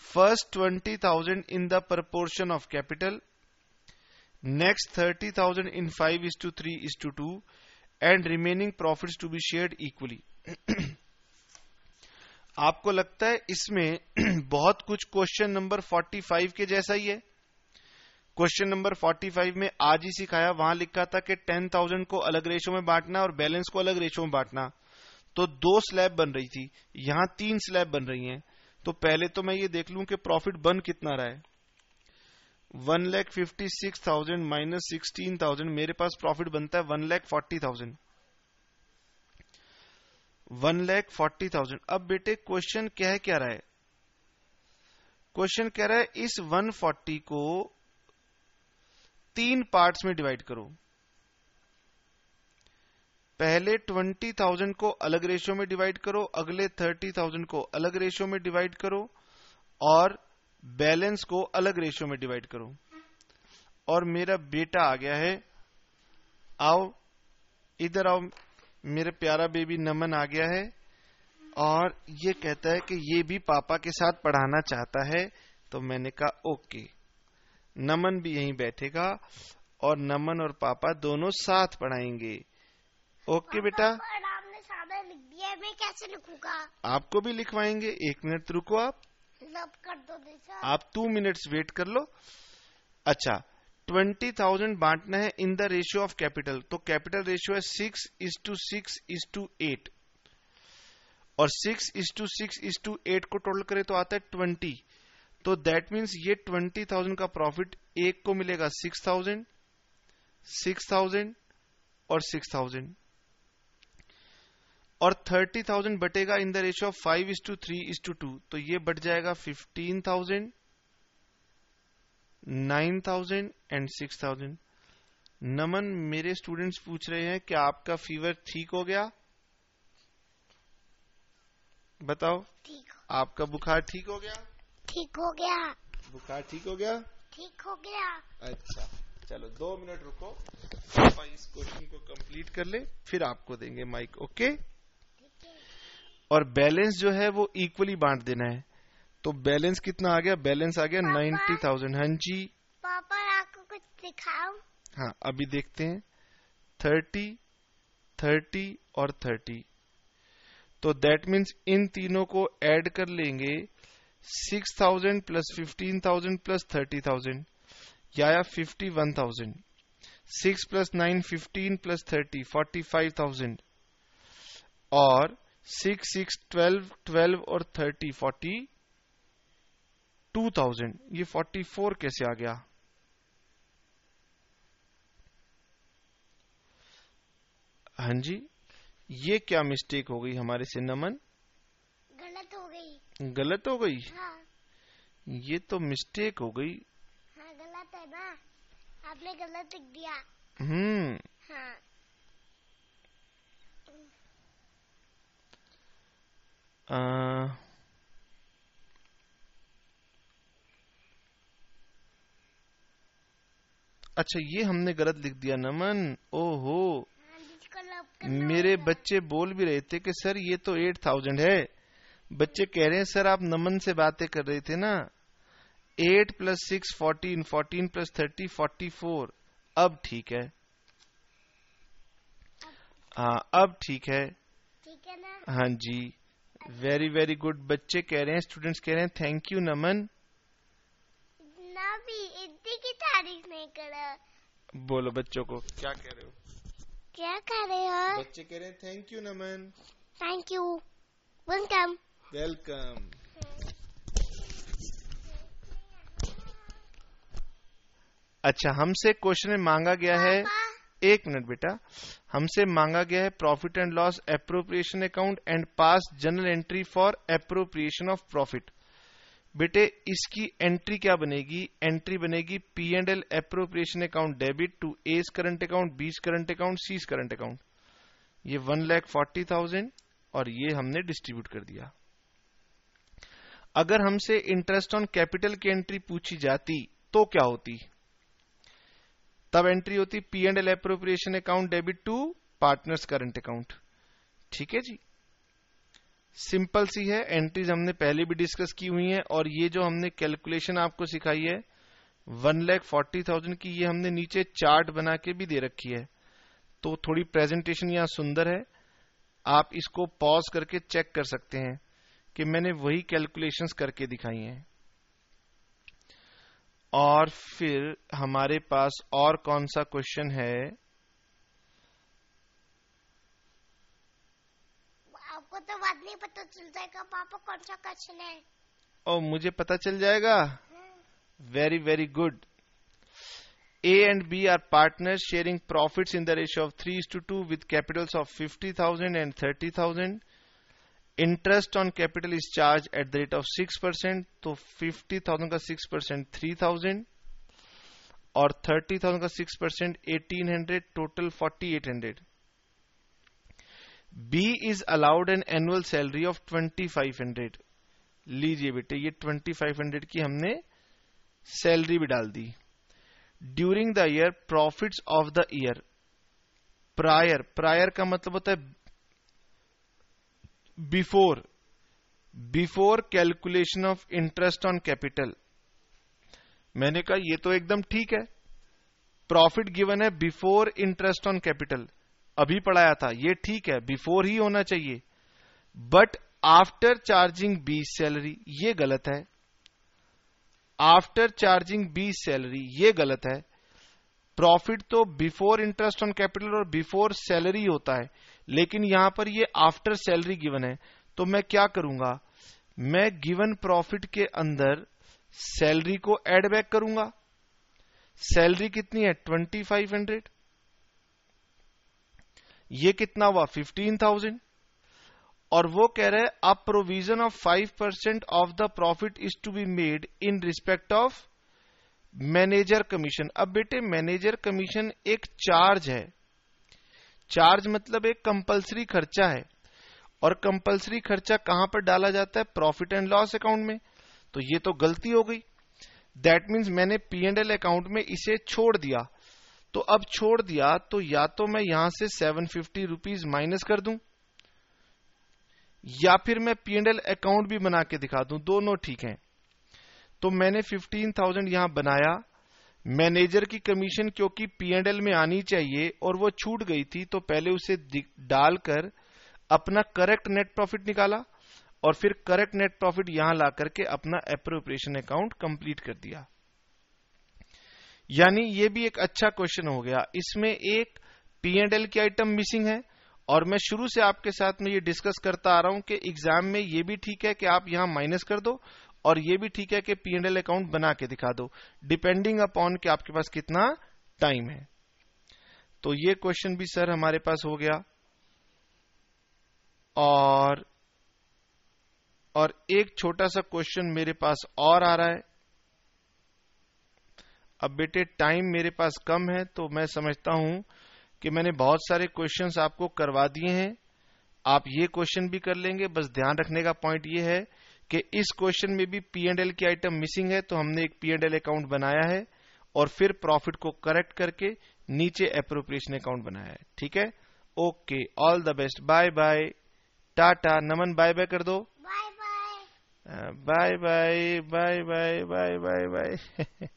first 20,000 in the proportion of capital, next 30,000 in 5:3:2, and remaining profits to be shared equally. आपको लगता है इसमें बहुत कुछ question number 45 के जैसा ही है? क्वेश्चन नंबर 45 में आज ही सिखाया, वहां लिखा था कि 10,000 को अलग रेशो में बांटना और बैलेंस को अलग रेशो में बांटना, तो 2 स्लैब बन रही थी, यहां 3 स्लैब बन रही हैं। तो पहले तो मैं ये देख लूं कि प्रॉफिट बन कितना रहा है। 1,56,000 माइनस 16,000, मेरे पास प्रॉफिट बनता है 1,40,000। 1,40,000। अब बेटे क्वेश्चन क्या रहा है? क्वेश्चन कह रहा है इस 140 को 3 पार्ट्स में डिवाइड करो। पहले 20,000 को अलग रेशियो में डिवाइड करो, अगले 30,000 को अलग रेशियो में डिवाइड करो और बैलेंस को अलग रेशियो में डिवाइड करो। और मेरा बेटा आ गया है, आओ इधर आओ, मेरा प्यारा बेबी नमन आ गया है और ये कहता है कि ये भी पापा के साथ पढ़ाना चाहता है। तो मैंने कहा ओके, नमन भी यहीं बैठेगा और नमन और पापा दोनों साथ पढ़ाएंगे। ओके बेटा, आपने सादा लिख दिया है, मैं कैसे लिखूंगा? आपको भी लिखवाएंगे, 1 मिनट रुको, आप लब कर दो सर। आप 2 मिनट्स वेट कर लो। अच्छा, 20,000 बांटना है इन द रेशियो ऑफ कैपिटल, तो कैपिटल रेशियो है 6:6:8 और 6:6:8 को टोटल करें तो आता है 20। तो दैट मीन्स ये 20,000 का प्रॉफिट एक को मिलेगा 6,000, 6,000 और 6,000, और 30,000 बटेगा इन द रेशियो ऑफ 5:3:2, तो ये बट जाएगा 15,000, 9,000 एंड 6,000। नमन, मेरे स्टूडेंट्स पूछ रहे हैं क्या आपका फीवर ठीक हो गया? बताओ, ठीक हो, आपका बुखार ठीक हो गया? ठीक हो गया, बुखार ठीक हो गया? ठीक हो गया। अच्छा, चलो 2 मिनट रुको, पापा इस क्वेश्चन को कंप्लीट कर ले, फिर आपको देंगे माइक। ओके? और बैलेंस जो है वो इक्वली बांट देना है। तो बैलेंस कितना आ गया? बैलेंस आ गया 90,000। हाँ जी पापा, आपको कुछ दिखाऊं? हाँ, अभी देखते हैं। 30, 30 और 30, तो दैट मीन्स इन तीनों को ऐड कर लेंगे, 6,000 प्लस 15,000 प्लस 30,000, या 51,000। 6 प्लस 9 15 प्लस 30 45,000, और 6 6 12 12 और 30 42,000। ये 44 कैसे आ गया? हाँ जी, ये क्या मिस्टेक हो गई हमारे से नमन? गलत हो गई। गलत हो गई? हाँ, ये तो मिस्टेक हो गई। हाँ गलत है ना, आपने गलत लिख दिया। हाँ, अच्छा, ये हमने गलत लिख दिया नमन। ओहो, हाँ, जिसको लब करना मेरे होगा। बच्चे बोल भी रहे थे कि सर ये तो 8,000 है। बच्चे कह रहे हैं सर आप नमन से बातें कर रहे थे ना। 8 प्लस 6 14, 14 प्लस 30 44। अब ठीक है, हाँ अब ठीक है। ठीक है ना? हाँ जी, वेरी वेरी गुड। बच्चे कह रहे हैं, स्टूडेंट्स कह रहे हैं थैंक यू नमन। ना भी इतनी की तारीफ नहीं करा। बोलो बच्चों को क्या कह रहे हो? क्या कर रहे हो? बच्चे कह रहे हैं thank you Naman. Thank you, welcome. Welcome. अच्छा, हमसे क्वेश्चन में मांगा गया है, एक मिनट बेटा, हमसे मांगा गया है profit and loss appropriation account and pass journal entry for appropriation of profit. बेटे इसकी एंट्री क्या बनेगी? एंट्री बनेगी P&L appropriation account debit to A's current account, B's current account, C's current account. ये 1,40,000 और ये हमने डिस्ट्रीब्यूट कर दिया। अगर हमसे इंटरेस्ट ऑन कैपिटल की एंट्री पूछी जाती तो क्या होती? तब एंट्री होती P&L appropriation account debit to partners current account. ठीक है जी, सिंपल सी है, एंट्रीज हमने पहले भी डिस्कस की हुई हैं और ये जो हमने कैलकुलेशन आपको सिखाई है 1,40,000 की, ये हमने नीचे चार्ट बना के भी दे रखी है। तो थोड़ी प्रेजेंटेशन यहां सुंदर है, आप इसको पॉज करके चेक कर सकते हैं कि मैंने वही कैलकुलेशंस करके दिखाई हैं। और फिर हमारे पास और कौन सा क्वेश्चन है? आपको तो बात नहीं पता चल जाएगा पापा कौन सा क्वेश्चन है? ओ, मुझे पता चल जाएगा। Very very good. A and B are partners sharing profits in the ratio of 3:2 with capitals of 50,000 and 30,000. Interest on capital is charged at the rate of 6%. तो 50,000 का 6% 3,000 और 30,000 का 6% 1,800, total 4,800. B is allowed an annual salary of 2,500. लीजिए बेटे, ये 2,500 की हमने salary भी डाल दी। During the year profits of the year prior, prior का मतलब होता है before calculation of interest on capital. मैंने कहा ये तो एकदम ठीक है, प्रॉफिट गिवन है बिफोर इंटरेस्ट ऑन कैपिटल, अभी पढ़ाया था, ये ठीक है, बिफोर ही होना चाहिए। But after charging B salary, ये गलत है। आफ्टर चार्जिंग बी सैलरी, ये गलत है। प्रॉफिट तो बिफोर इंटरेस्ट ऑन कैपिटल और बिफोर सैलरी होता है, लेकिन यहां पर ये आफ्टर सैलरी गिवन है। तो मैं क्या करूंगा, मैं गिवन प्रॉफिट के अंदर सैलरी को ऐड बैक करूंगा। सैलरी कितनी है 2,500, ये कितना हुआ 15,000, और वो कह रहे हैं a provision of 5% of the profit is to be made in respect of manager commission. अब बेटे मैनेजर कमीशन एक चार्ज है, चार्ज मतलब एक कंपलसरी खर्चा है, और कंपलसरी खर्चा कहां पर डाला जाता है, प्रॉफिट एंड लॉस अकाउंट में। तो ये तो गलती हो गई, दैट मीन्स मैंने P&L अकाउंट में इसे छोड़ दिया। तो अब छोड़ दिया तो या तो मैं यहां से 750 रुपीज माइनस कर दूं, या फिर मैं P&L अकाउंट भी बना के दिखा दूं, दोनों ठीक हैं। तो मैंने 15,000 यहां बनाया। मैनेजर की कमीशन क्योंकि P&L में आनी चाहिए और वो छूट गई थी, तो पहले उसे डालकर अपना करेक्ट नेट प्रॉफिट निकाला और फिर करेक्ट नेट प्रॉफिट यहां ला करके अपना एप्रोप्रिएशन अकाउंट कंप्लीट कर दिया। यानी ये भी एक अच्छा क्वेश्चन हो गया। इसमें एक P&L की आइटम मिसिंग है, और मैं शुरू से आपके साथ में ये डिस्कस करता आ रहा हूं कि एग्जाम में ये भी ठीक है कि आप यहां माइनस कर दो, और ये भी ठीक है कि P&L अकाउंट बना के दिखा दो, डिपेंडिंग अपॉन कि आपके पास कितना टाइम है। तो ये क्वेश्चन भी सर हमारे पास हो गया। और एक छोटा सा क्वेश्चन मेरे पास और आ रहा है। अब बेटे टाइम मेरे पास कम है, तो मैं समझता हूं कि मैंने बहुत सारे क्वेश्चंस आपको करवा दिए हैं, आप ये क्वेश्चन भी कर लेंगे। बस ध्यान रखने का पॉइंट ये है कि इस क्वेश्चन में भी P&L की आइटम मिसिंग है, तो हमने एक P&L अकाउंट बनाया है और फिर प्रॉफिट को करेक्ट करके नीचे एप्रोप्रिएशन अकाउंट बनाया है। ठीक है, okay, all the best, bye bye, tata. Naman bye bye कर दो, bye bye bye bye bye bye bye bye bye.